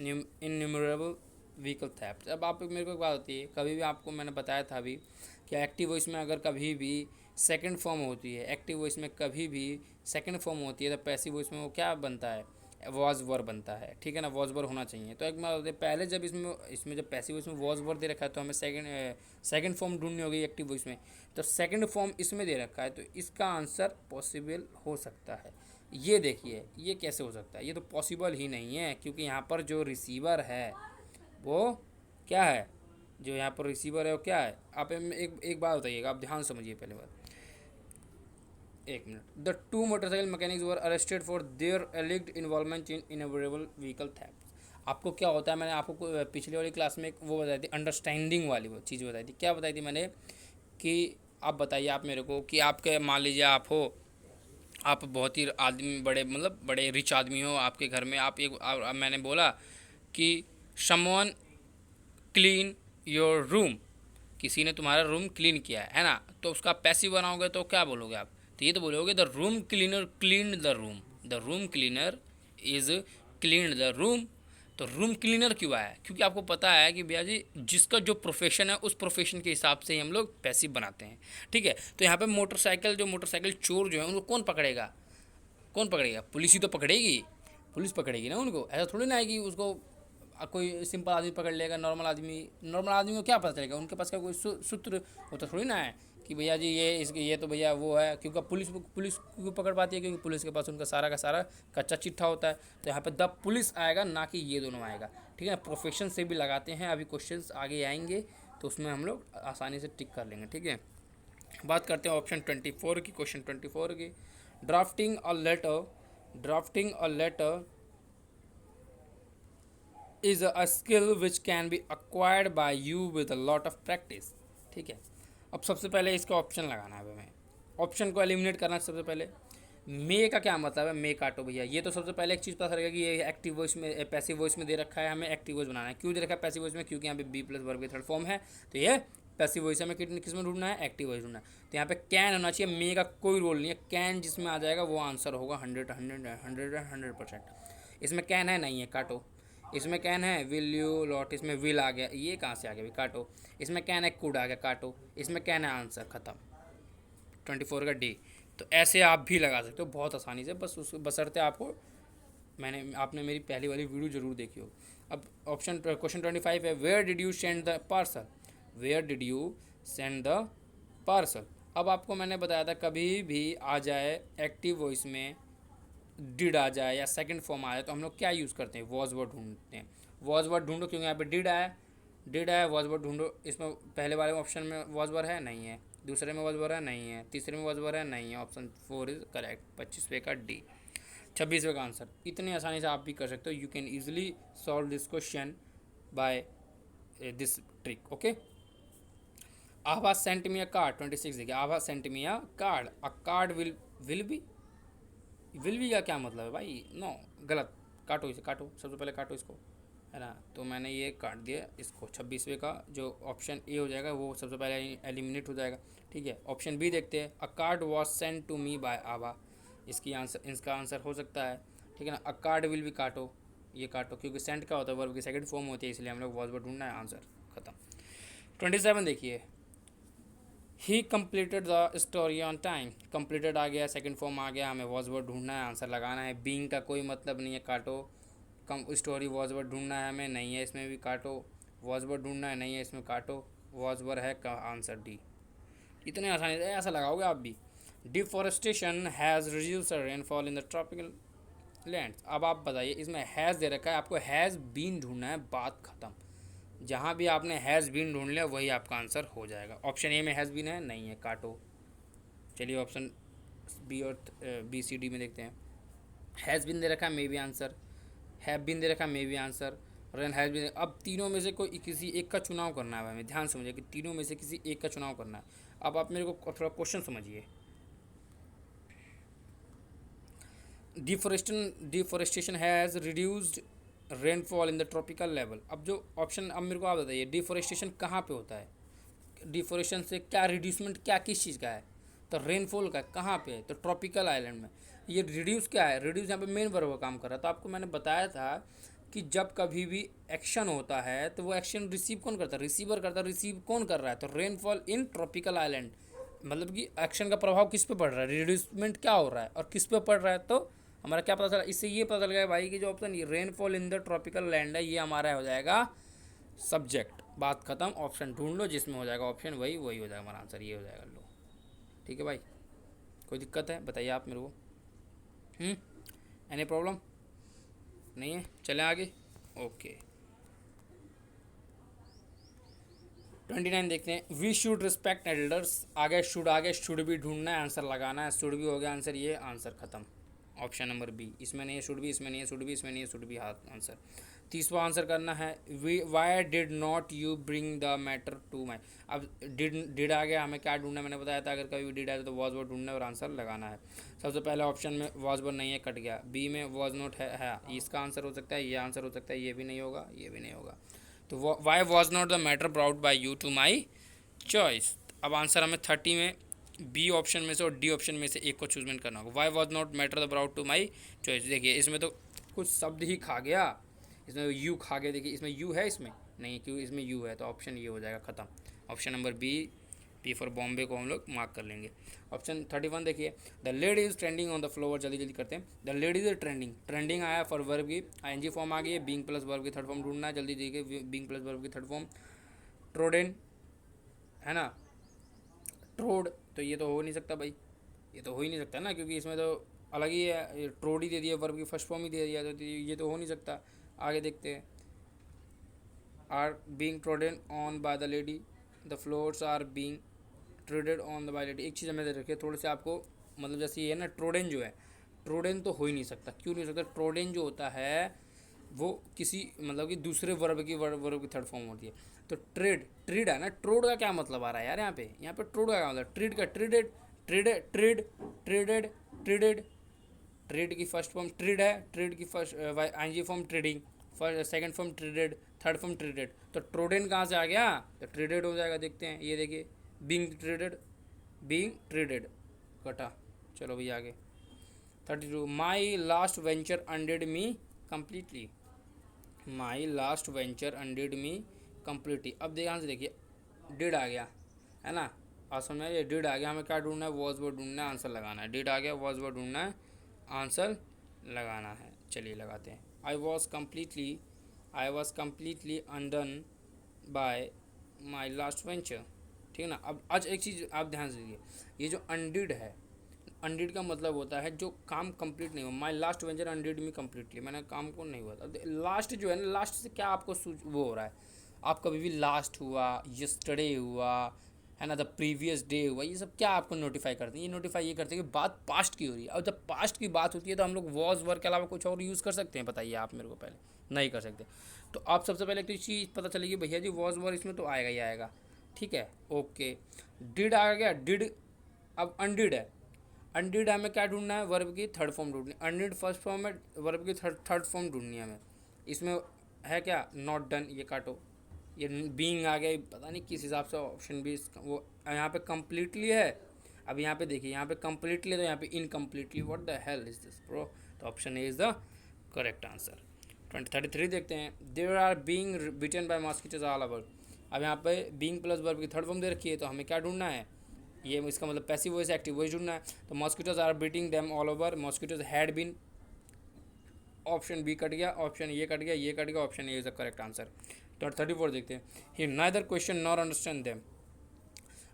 Speaker 1: innumerable vehicle theft. अब आप मेरे को एक बात होती है, कभी भी आपको मैंने बताया था अभी कि एक्टिव वॉइस में अगर कभी भी सेकंड फॉर्म होती है, एक्टिव वॉइस में कभी भी सेकंड फॉर्म होती है, तो पैसिव वॉइस में वो क्या बनता है, वॉज वर बनता है, ठीक है ना, वॉज वर होना चाहिए। तो एक बात, पहले जब इसमें जब पैसिव वॉइस में वॉज वर दे रखा है, तो हमें सेकंड फॉर्म ढूंढनी होगी एक्टिव वॉइस में, तो सेकंड फॉर्म इसमें दे रखा है, तो इसका आंसर पॉसिबल हो सकता है। ये देखिए, ये कैसे हो सकता है, ये तो पॉसिबल ही नहीं है, क्योंकि यहाँ पर जो रिसीवर है वो क्या है, जो यहाँ पर रिसीवर है वो क्या है। आप एक बात बताइएगा, आप ध्यान समझिए पहले बात। 1 minute, the 2 motorcycle mechanics were arrested for their alleged involvement in immovable vehicle theft. आपको क्या होता है, मैंने आपको पिछली वाली क्लास में एक वो बताई थी, अंडरस्टैंडिंग वाली वो चीज़ बताई थी। क्या बताई थी मैंने, कि आप बताइए आप मेरे को, कि आपके मान लीजिए आप हो, आप बहुत ही आदमी, बड़े मतलब बड़े रिच आदमी हो, आपके घर में आप मैंने बोला कि समवन क्लीन योर रूम, किसी ने तुम्हारा रूम क्लीन किया है ना, तो उसका पैसिव बनाओगे तो क्या बोलोगे आप, तो ये तो बोलोगे the room cleaner clean the room, the room cleaner is clean the room. तो रूम क्लीनर क्यों आया? क्योंकि आपको पता है कि भैया जी जिसका जो प्रोफेशन है उस प्रोफेशन के हिसाब से ही हम लोग पैसिव बनाते हैं, ठीक है। तो यहाँ पे मोटरसाइकिल चोर जो है उनको कौन पकड़ेगा? कौन पकड़ेगा? पुलिस ही तो पकड़ेगी, पुलिस पकड़ेगी ना उनको। ऐसा थोड़ी ना है कि उसको कोई सिंपल आदमी पकड़ लेगा। नॉर्मल आदमी को क्या पता चलेगा? उनके पास का कोई सूत्र होता थोड़ी ना है कि भैया जी ये तो भैया वो है। क्योंकि पुलिस क्यों पकड़ पाती है? क्योंकि पुलिस के पास उनका सारा का सारा कच्चा चिट्ठा होता है। तो यहाँ पे द पुलिस आएगा, ना कि ये दोनों आएगा, ठीक है। प्रोफेशन से भी लगाते हैं, अभी क्वेश्चंस आगे आएंगे तो उसमें हम लोग आसानी से टिक कर लेंगे, ठीक है। बात करते हैं ऑप्शन 24 की, क्वेश्चन 24 की। Drafting a letter is a skill which can be acquired by you with a lot of practice, ठीक है। अब सबसे पहले इसका ऑप्शन लगाना है हमें, ऑप्शन को एलिमिनेट करना है सबसे पहले। मे का क्या मतलब है? मे काटो भैया। ये तो सबसे पहले एक चीज़ पता चलेगा कि ये एक्टिव वॉइस में पैसिव वॉइस में दे रखा है, हमें एक्टिव वॉइस बनाना है। क्यों दे रखा है पैसिव वॉइस में? क्योंकि यहाँ पे बी प्लस वर्ब की थर्ड फॉर्म है, तो ये पैसिव वॉइस हमें किस में ढूंढना है? एक्टिव वॉइस ढूंढना है। तो यहाँ पे कैन होना चाहिए, मे का कोई रोल नहीं है। कैन जिसमें आ जाएगा वो आंसर होगा 100%। इसमें कैन है नहीं है, काटो। इसमें कैन है, विल यू लॉट, इसमें विल आ गया, ये कहाँ से आ गया? काटो। इसमें कैन है, कुड आ गया, काटो। इसमें कैन है, आंसर खत्म, 24 का डी। तो ऐसे आप भी लगा सकते हो बहुत आसानी से, बस उस बशर्ते आपने मेरी पहली वाली वीडियो जरूर देखी हो। अब क्वेश्चन 25 है, where did you send the parcel? Where did you send the parcel? अब आपको मैंने बताया था कभी भी आ जाए एक्टिव वॉइस में डिड आ जाए या सेकंड फॉर्म आ जाए तो हम लोग क्या यूज़ करते हैं? वॉज वर्ड ढूंढते हैं। वॉज वर्ड ढूंढो, क्योंकि यहाँ पे डिड आया, वॉज वर्ड ढूंढो। इसमें पहले वाले ऑप्शन में वॉज वर्ड है नहीं है, दूसरे में वॉज वर्ड है नहीं है, तीसरे में वॉज वर्ड है नहीं है। ऑप्शन 4 इज करेक्ट, 25वें का डी, 26वें का आंसर। इतनी आसानी से आप भी कर सकते हो। You can easily solve this question by this trick, okay. Abha sent me a card, 26 देखिए। Abha sent me a card, a card will be का क्या मतलब है भाई? नो, गलत। काटो इसे, काटो, सबसे पहले काटो इसको, है ना। तो मैंने ये काट दिया इसको। 26वें का जो ऑप्शन ए हो जाएगा वो सबसे पहले एलिमिनेट हो जाएगा, ठीक है। ऑप्शन बी देखते हैं, a card was send to me by Abha. इसका आंसर हो सकता है, ठीक है ना। अ कार्ड विल भी काटो, ये काटो, क्योंकि सेंड क्या होता है? वर्ब की सेकंड फॉर्म होती है, इसलिए हम लोग वॉज वर्ड ढूंढना है, आंसर खत्म। 27 देखिए, he completed the story on time. Completed आ गया, सेकंड फॉर्म आ गया, हमें वॉज वर्ड ढूंढना है, आंसर लगाना है। बीइंग का कोई मतलब नहीं है, काटो। कम स्टोरी वॉज वर्ड ढूंढना है हमें, नहीं है, इसमें भी काटो। वॉज वर्ड ढूंढना है, नहीं है, इसमें काटो। वॉज वर्ड है का आंसर डी। इतने आसानी से ऐसा लगाओगे आप भी। Deforestation has reduce rainfall in the tropical land. अब आप बताइए, इसमें हैज़ दे रखा है, आपको हैज़ बीन ढूंढना है, बात खत्म। जहाँ भी आपने हैज़ बीन ढूंढ लिया वही आपका आंसर हो जाएगा। ऑप्शन ए में हैज़ बीन है, नहीं है, काटो। चलिए ऑप्शन बी और बी सी डी में देखते हैं। हैज़ बीन दे रखा है, may be answer. Have been दे रखा है, may be answer. Run has been. अब तीनों में से कोई किसी एक का चुनाव करना है हमें, ध्यान समझिए कि तीनों में से किसी एक का चुनाव करना है। अब आप मेरे को थोड़ा क्वेश्चन समझिए। Deforestation has reduced rainfall in the tropical level. अब जो ऑप्शन, अब मेरे को आप बताइए, डिफोरेस्टेशन कहाँ पे होता है? डिफोरेस्टेशन से क्या रिड्यूसमेंट, क्या किस चीज़ का है? तो रेनफॉल का कहाँ पे है? तो ट्रॉपिकल आइलैंड में। ये रिड्यूस क्या है? रिड्यूस यहाँ पे मेन वर्ब का काम कर रहा है। तो आपको मैंने बताया था कि जब कभी भी एक्शन होता है तो वो एक्शन रिसीव कौन करता है? रिसीवर करता है। रिसीव कौन कर रहा है? तो रेनफॉल इन ट्रॉपिकल आइलैंड, मतलब कि एक्शन का प्रभाव किस पे पड़ रहा है? रिड्यूसमेंट क्या हो रहा है और किस पे पड़ रहा है? तो हमारा क्या पता चला? इससे ये पता चल गया भाई कि जो ऑप्शन ये rainfall in the tropical land है, ये हमारा हो जाएगा सब्जेक्ट। बात खत्म। ऑप्शन ढूंढ लो जिसमें हो जाएगा ऑप्शन वही हो जाएगा हमारा आंसर, ये हो जाएगा। लो, ठीक है भाई, कोई दिक्कत है बताइए आप मेरे को। एनी प्रॉब्लम नहीं है? चलें आगे, ओके। 29 देखते हैं, वी शुड रिस्पेक्ट एल्डर्स। आगे शुड भी ढूंढना है, आंसर लगाना है। शुड भी हो गया आंसर, ये आंसर खत्म। ऑप्शन नंबर बी, इसमें नहीं है शुड भी, इसमें नहीं है शुड भी, इसमें नहीं है शुड भी, हाथ आंसर। 30वां आंसर करना है, why did not you bring the matter to my. अब डिड आ गया, हमें क्या ढूंढना है? मैंने बताया था अगर कभी डिड आया तो वॉज वर्ड ढूंढना है और आंसर लगाना है। सबसे पहले ऑप्शन में वॉज वर्ड नहीं है, कट गया। बी में वॉज नॉट है, इसका आंसर हो सकता है, ये आंसर हो सकता है, ये भी नहीं होगा, ये भी नहीं होगा। तो why was not the matter brought by you to my choice. अब आंसर हमें 30 में बी ऑप्शन में से और डी ऑप्शन में से एक को चूजमेंट करना होगा। Why was not matter about to my choice. देखिए इसमें तो कुछ शब्द ही खा गया, इसमें यू खा गया। देखिए इसमें यू है, इसमें नहीं, क्यों इसमें यू है, तो ऑप्शन ये हो जाएगा ख़त्म। Option number B for Bombay को हम लोग मार्क कर लेंगे। ऑप्शन 31 देखिए, the lady is trending on the floor. जल्दी जल्दी करते हैं। The lady is trending, trending आया फॉर वर्ब की आईएनजी फॉर्म आ गई है, बीइंग प्लस वर्ब की थर्ड फॉर्म ढूंढना है। जल्दी देखिए, बीइंग प्लस वर्ब की थर्ड फॉर्म ट्रोडन है ना, ट्रोड, तो ये तो हो नहीं सकता भाई, ये तो हो ही नहीं सकता ना, क्योंकि इसमें तो अलग ही है, ट्रोड ही दे दिया, वर्ब की फर्स्ट फॉर्म ही दे दिया, तो ये तो हो नहीं सकता। आगे देखते हैं। Are being trodden on by the lady, the floors are being treaded on the by lady. एक चीज़ हमें रखिए थोड़े से आपको, मतलब जैसे ये है ना, ट्रोडन जो है, ट्रोडन तो हो ही नहीं सकता। क्यों नहीं हो सकता? ट्रोडन जो होता है वो किसी मतलब कि दूसरे वर्ब की थर्ड फॉर्म होती है। तो ट्रेड है ना, ट्रोड का क्या मतलब आ रहा है यार? यहाँ पे ट्रोड का क्या मतलब? ट्रेड का ट्रेडेड, ट्रेडेड, ट्रेडेड। ट्रेड की फर्स्ट फॉर्म ट्रेड है, ट्रेड की first ING form treading, first second form treaded, third form treaded. तो ट्रोडन कहाँ से आ गया? तो ट्रेडेड हो जाएगा। देखते हैं, ये देखिए, बीइंग ट्रेडेड कटा। चलो भैया आगे। 32 my last venture ended me completely, my last venture ended me completely. अब ध्यान से देखिए, डिड आ गया है ना, आसन में ये डिड आ गया, हमें क्या ढूंढना है? वॉज वर्ड ढूंढना है, आंसर लगाना है। डिड आ गया, वॉज वर्ड ढूंढना है, आंसर लगाना है। चलिए लगाते हैं। I was completely undone bye my last venture. ठीक है ना। अब आज एक चीज़ आप ध्यान से दीजिए, ये जो अनडिड है, अनडिड का मतलब होता है जो काम कंप्लीट नहीं हुआ। My last venture undid me completely, मैंने काम को नहीं हुआ। लास्ट जो है ना, लास्ट से क्या आपको वो हो रहा है? आप कभी भी लास्ट हुआ, यस्टरडे हुआ है ना, द प्रीवियस डे हुआ, ये सब क्या आपको नोटिफाई करते हैं? ये नोटिफाई ये करते हैं कि बात पास्ट की हो रही है। और जब पास्ट की बात होती है तो हम लोग वॉज वर्क के अलावा कुछ और यूज़ कर सकते हैं? बताइए आप मेरे को पहले। नहीं कर सकते। तो आप सबसे पहले एक चीज़ पता चलेगी, भैया जी वॉज वर्क इसमें तो आएगा ही आएगा। ठीक है, ओके। डिड आ गया, डिड। अब अनडिड है, अनडिड हमें क्या ढूंढना है? वर्ब की थर्ड फॉर्म ढूंढनी। अनडिड फर्स्ट फॉर्म है, वर्ब की थर्ड फॉर्म ढूंढनी है हमें। इसमें है क्या? नॉट डन, ये काटो। ये बीइंग आ गया, पता नहीं किस हिसाब से ऑप्शन भी वो यहाँ पे कम्प्लीटली है। अब यहाँ पे देखिए, यहाँ पे कम्प्लीटली, तो यहाँ पे incompletely. What the hell is this bro? तो option A is the correct answer. 33 देखते हैं। There are being bitten by mosquitoes all over. अब यहाँ पे बीइंग प्लस वर्ब की थर्ड फॉर्म दे रखी है, तो हमें क्या ढूंढना है? ये इसका मतलब पैसिव वॉइस एक्टिव वॉइस ढूंढना है। तो mosquitoes are beating them all over, mosquitoes had been. Option B cut गया, ऑप्शन ये कट गया, ये कट गया, option A is the correct answer. तो 34 देखते हैं। He neither question nor understand them.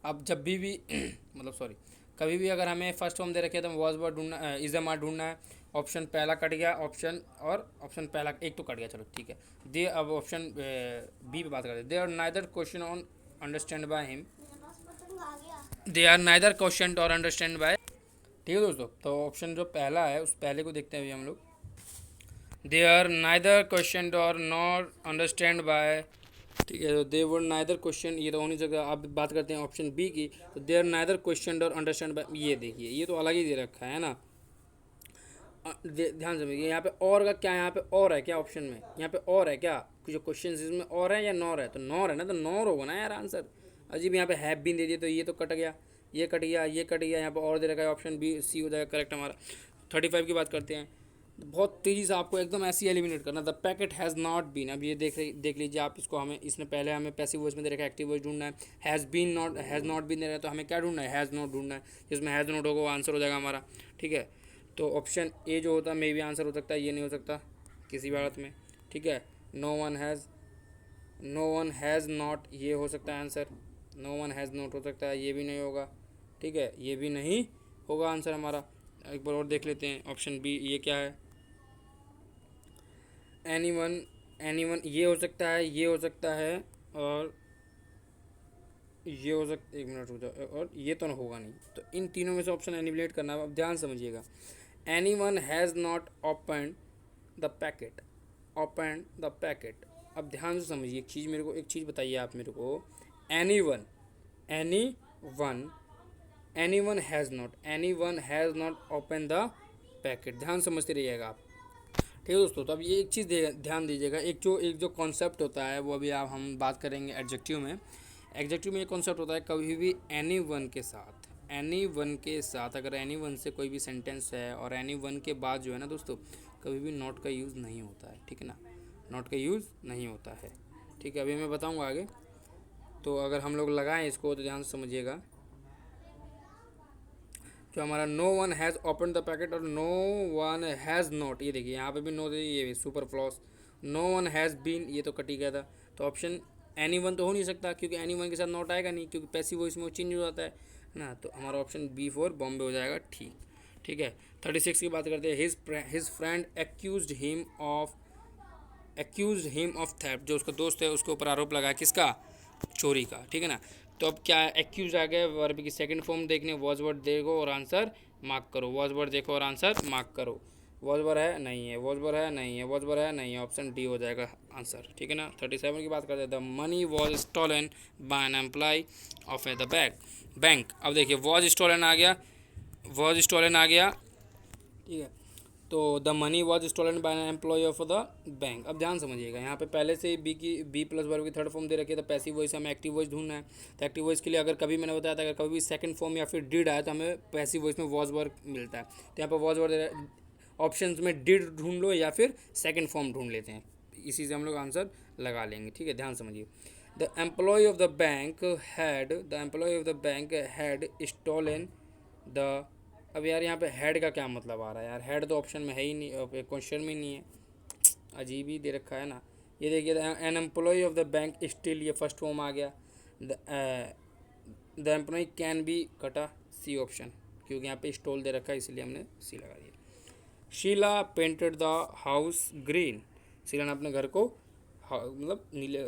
Speaker 1: अब जब भी मतलब सॉरी, कभी भी अगर हमें फर्स्ट फॉर्म दे रखे तो वॉज वर्ड ढूंढना, इज द मार ढूंढना है। ऑप्शन पहला कट गया, ऑप्शन पहला एक तो कट गया, चलो ठीक है। दे अब ऑप्शन बी पे बात करते हैं। They are neither question on understand by him, they are neither question और अंडरस्टैंड बाय। ठीक है दोस्तों, तो ऑप्शन जो पहला है उस पहले को देखते हैं अभी हम लोग। दे आर नाइदर क्वेश्चन और नॉट अंडरस्टैंड बाय। ठीक है, तो दे वर नाइदर क्वेश्चन, ये तो हो नहीं सकता। अब बात करते हैं ऑप्शन बी की। तो दे आर नाइदर क्वेश्चन और अंडरस्टैंड बाय, ये देखिए, ये तो अलग ही दे रखा है ना। ध्यान समझिए, यहाँ पे और का क्या, यहाँ पे और है क्या ऑप्शन में? यहाँ पे और है क्या? जो क्वेश्चन इसमें और है या नॉर है? तो नॉर है ना, तो नॉर होगा ना यार आंसर। अजीब, यहाँ पे हैव बीन दे दिया, तो ये तो कट गया, ये कट गया, ये कट गया। यहाँ पे और दे रखा है, ऑप्शन बी सी हो जाएगा करेक्ट हमारा। 35 की बात करते हैं। बहुत तेज़ी से आपको एकदम ऐसे एलिमिनेट करना। The packet has not been, अब ये देख लीजिए आप इसको। हमें इसने पहले हमें पैसिव वॉइस में दे रखा है, एक्टिव वॉइस ढूंढना है। हैज़ नॉट बीन दे रहा है, तो हमें क्या ढूंढना है? हैज़ नॉट ढूंढना है। जिसमें हैज़ नॉट होगा वो आंसर हो जाएगा हमारा। ठीक है, तो ऑप्शन ए जो होता है मे भी आंसर हो सकता है, ये नहीं हो सकता किसी भी हालत में। ठीक है, नो वन हैज़ नॉट, ये हो सकता है answer. No one has not हो सकता है, ये भी नहीं होगा। ठीक है, ये भी नहीं होगा आंसर हमारा। एक बार और देख लेते हैं ऑप्शन बी, ये क्या है? एनीवन ये हो सकता है, ये हो सकता है, और ये हो सकता, एक मिनट रुक जाओ, और ये तो होगा नहीं। तो इन तीनों में से ऑप्शन एलिमिनेट करना है। अब ध्यान समझिएगा। Anyone has not open the packet, open the packet. अब ध्यान से समझिए एक चीज़, मेरे को एक चीज़ बताइए आप मेरे को। Anyone anyone has not open the packet. ध्यान समझते रहिएगा आप। ठीक है दोस्तों, तो अब ये एक चीज़ ध्यान दीजिएगा। एक जो कॉन्सेप्ट होता है वो अभी आप हम बात करेंगे एडजेक्टिव में। एडजेक्टिव में ये कॉन्सेप्ट होता है, कभी भी एनी वन के साथ एनी वन के साथ अगर एनी वन से कोई भी सेंटेंस है और एनी वन के बाद जो है ना दोस्तों, कभी भी नॉट का यूज़ नहीं होता है, ठीक है ना, नॉट का यूज़ नहीं होता है, ठीक है। अभी मैं बताऊंगा आगे। तो अगर हम लोग लगाएं इसको तो ध्यान से समझिएगा, जो हमारा no one has open the packet और नो वन हैज़ नॉट, ये देखिए यहाँ पे भी नो दे, ये भी superfluous, no one has been, ये तो कट ही गया था। तो ऑप्शन एनी वन तो हो नहीं सकता, क्योंकि एनी वन के साथ नॉट आएगा नहीं, क्योंकि पैसिव वॉइस में वो चेंज हो जाता है ना। तो हमारा ऑप्शन B4 बॉम्बे हो जाएगा, ठीक, ठीक है। 36 की बात करते हैं। His friend accuse him of theft, जो उसका दोस्त है उसके ऊपर आरोप लगाया किसका, चोरी का, ठीक है ना। तो अब क्या एक्यूज आ गया, वर्ब की सेकंड फॉर्म देखने, वॉज वर्ड देखो और आंसर मार्क करो, वॉज वर्ड देखो और आंसर मार्क करो। वॉज वर्ड है नहीं है, वॉज वर्ड है नहीं है, वॉज वर्ड है नहीं है, ऑप्शन डी हो जाएगा आंसर, ठीक है ना। 37 की बात करते हैं। The money was stolen by an employ of the bank. अब देखिए वॉज स्टॉलन आ गया, वॉज स्टॉलन आ गया, ठीक है। तो the money was stolen by an employ of the bank. अब ध्यान समझिएगा, यहाँ पे पहले से बी प्लस वर्ब की थर्ड फॉर्म दे रखी है, तो पैसिव वॉइस हमें एक्टिव वॉइस ढूंढना है। तो एक्टिव वॉइस के लिए अगर कभी मैंने बताया था, अगर कभी भी सेकंड फॉर्म या फिर डिड आए तो हमें पैसिव वॉइस में वॉज वर्ब मिलता है। तो यहाँ पर वॉज वर्ब ऑप्शन में डिड ढूंढ लो या फिर सेकेंड फॉर्म ढूंढ लेते हैं, इसी से हम लोग आंसर लगा लेंगे, ठीक है। ध्यान समझिए। The employ of the bank had stolen the, अब यार यहाँ पे हेड का क्या मतलब आ रहा है यार, हेड तो ऑप्शन में है ही नहीं, क्वेश्चन में नहीं है, अजीब ही दे रखा है ना। ये देखिए an employ of the bank still, ये फर्स्ट फॉर्म आ गया। द एम्प्लॉय कैन बी कटा, सी ऑप्शन, क्योंकि यहाँ पे स्टॉल दे रखा है इसलिए हमने सी लगा दिया। Sheela painted the house green, Sheela ने अपने घर को मतलब नीले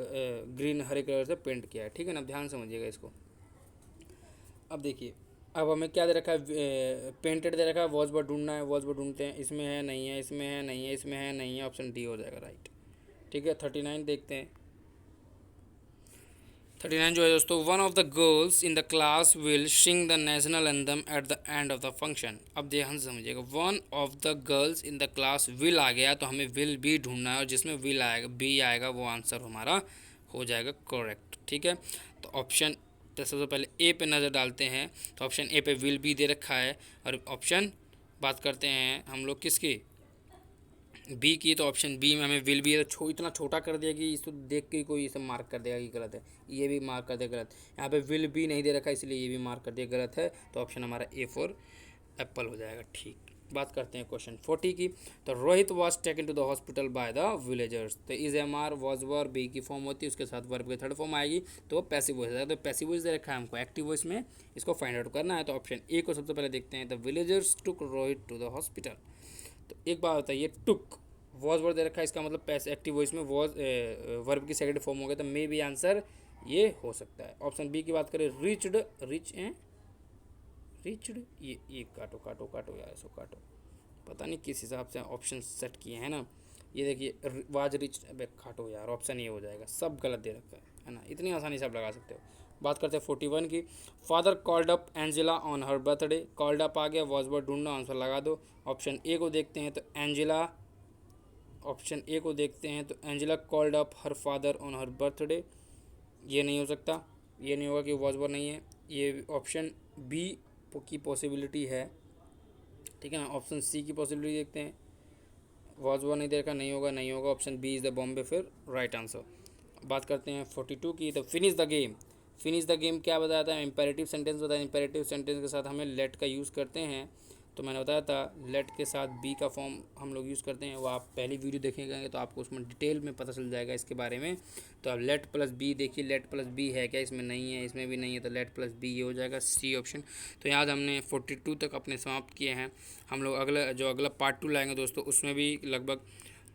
Speaker 1: ग्रीन हरे कलर से पेंट किया है, ठीक है ना। ध्यान समझिएगा इसको। अब देखिए, अब हमें क्या दे रखा है, पेंटेड दे रखा है, वॉज वर्ड ढूंढना है, वॉज वर्ड ढूंढते हैं, इसमें है नहीं है, इसमें है नहीं है, इसमें है नहीं है, ऑप्शन डी हो जाएगा राइट, ठीक है। 39 देखते हैं। 39 जो है दोस्तों, one of the girls in the class will sing the national anthem at the end of the function. अब ध्यान समझिएगा, one of the girls in the class will आ गया, तो हमें विल भी ढूंढना है, और जिसमें विल आएगा बी आएगा वो आंसर हमारा हो जाएगा करेक्ट, ठीक है। तो ऑप्शन, तो सबसे पहले ए पे नज़र डालते हैं, तो ऑप्शन ए पे विल बी दे रखा है, और ऑप्शन बात करते हैं हम लोग किसकी, बी की। तो ऑप्शन बी में हमें विल बी है, तो इतना छोटा कर दिया कि इसको देख के कोई इसे मार्क कर देगा कि गलत है, ये भी मार्क कर देगा गलत। यहाँ पे विल बी नहीं दे रखा इसलिए ये भी मार्क कर दिया गलत है, तो ऑप्शन हमारा A4 एप्पल हो जाएगा, ठीक। बात करते हैं क्वेश्चन 40 की। तो Rohit was taken to the hospital by the villagers. तो is am are was were be की फॉर्म होती है, उसके साथ वर्ब की थर्ड फॉर्म आएगी, तो वो पैसिव वॉइस है। तो पैसिव वॉइस दे रखा है हमको, एक्टिव वॉइस में इसको फाइंड आउट करना है। तो ऑप्शन ए को सबसे पहले देखते हैं। The villagers took Rohit to the hospital. तो एक बात बताइए, टुक वॉज वर्ड दे रखा है, इसका मतलब पैसे एक्टिव वॉइस में वॉज वर्ब की सेकंड फॉर्म हो गया, तो मे बी आंसर ये हो सकता है। ऑप्शन बी की बात करें, रिच्ड, रिच्ड, ये काटो काटो काटो यार, इसको काटो, पता नहीं किस हिसाब से ऑप्शन सेट किए हैं ना। ये देखिए वाज रिच, अबे काटो यार, ऑप्शन ये हो जाएगा, सब गलत दे रखा है ना, इतनी आसानी से आप लगा सकते हो। बात करते हैं 41 की। Father called up Angela on her birthday. Called up आ गया, वॉज वर्ड ढूंढना, आंसर लगा दो। ऑप्शन ए को देखते हैं, तो एंजेला, ऑप्शन ए को देखते हैं, तो Angela called up her father on her birthday, ये नहीं हो सकता, ये नहीं होगा कि वॉज वर्ड नहीं है। ये ऑप्शन बी की पॉसिबिलिटी है, ठीक है ना। ऑप्शन सी की पॉसिबिलिटी देखते हैं, वॉज वर्ड नहीं देखा, नहीं होगा, नहीं होगा, option B is the Bombay फिर राइट आंसर। बात करते हैं 42 की। तो finish the game, finish the game क्या बताया था, इंपेरेटिव सेंटेंस बताया। इंपेरेटिव सेंटेंस के साथ हमें लेट का यूज़ करते हैं, तो मैंने बताया था लेट के साथ बी का फॉर्म हम लोग यूज़ करते हैं, वो आप पहली वीडियो देखेंगे तो आपको उसमें डिटेल में पता चल जाएगा इसके बारे में। तो अब लेट प्लस बी देखिए, लेट प्लस बी है क्या, इसमें नहीं है, इसमें भी नहीं है, तो लेट प्लस बी ये हो जाएगा सी ऑप्शन। तो यहाँ हमने 42 तक अपने समाप्त किए हैं। हम लोग अगला पार्ट 2 लाएंगे दोस्तों, उसमें भी लगभग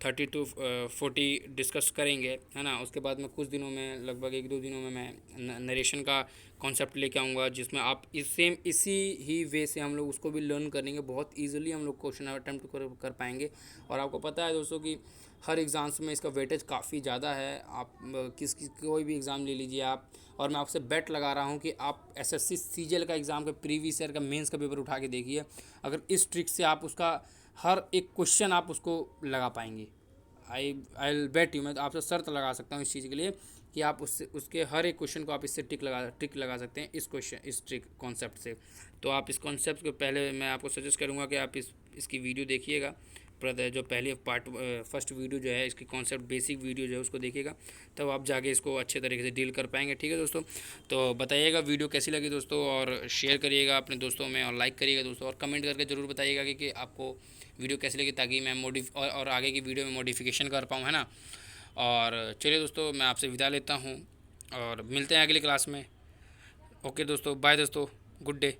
Speaker 1: 30 to 40 डिस्कस करेंगे, है ना। उसके बाद में कुछ दिनों में, लगभग 1-2 दिनों में मैं नरेशन का कॉन्सेप्ट लेके आऊँगा, जिसमें आप इसी ही वे से हम लोग उसको भी लर्न करेंगे, बहुत ईजिली हम लोग क्वेश्चन अटैम्प्ट कर पाएंगे। और आपको पता है दोस्तों कि हर एग्ज़ाम्स में इसका वेटेज काफ़ी ज़्यादा है। आप कोई भी एग्ज़ाम ले लीजिए आप, और मैं आपसे बेट लगा रहा हूँ कि आप SSC CGL का एग्ज़ाम का प्रीवियस ईयर का मेंस का पेपर उठा के देखिए, अगर इस ट्रिक से आप उसका हर एक क्वेश्चन आप उसको लगा पाएंगे। आई बेट यू, मैं तो आपसे शर्त लगा सकता हूँ इस चीज़ के लिए कि आप उससे उसके हर एक क्वेश्चन को आप इससे टिक लगा सकते हैं इस ट्रिक कॉन्सेप्ट से। तो आप इस कॉन्सेप्ट को पहले मैं आपको सजेस्ट करूँगा कि आप इसकी वीडियो देखिएगा, जो पहली फर्स्ट वीडियो जो है इसकी कॉन्सेप्ट बेसिक वीडियो जो है उसको देखिएगा, तब आप जाके इसको अच्छे तरीके से डील कर पाएंगे। ठीक है दोस्तों, तो बताइएगा वीडियो कैसी लगी दोस्तों, और शेयर करिएगा अपने दोस्तों में, और लाइक करिएगा दोस्तों, और कमेंट करके ज़रूर बताइएगा कि आपको वीडियो कैसी लगी, ताकि मैं और आगे की वीडियो में मॉडिफिकेशन कर पाऊँ, है ना। और चलिए दोस्तों, मैं आपसे विदा लेता हूँ और मिलते हैं अगली क्लास में। ओके दोस्तों, बाय दोस्तों, गुड डे।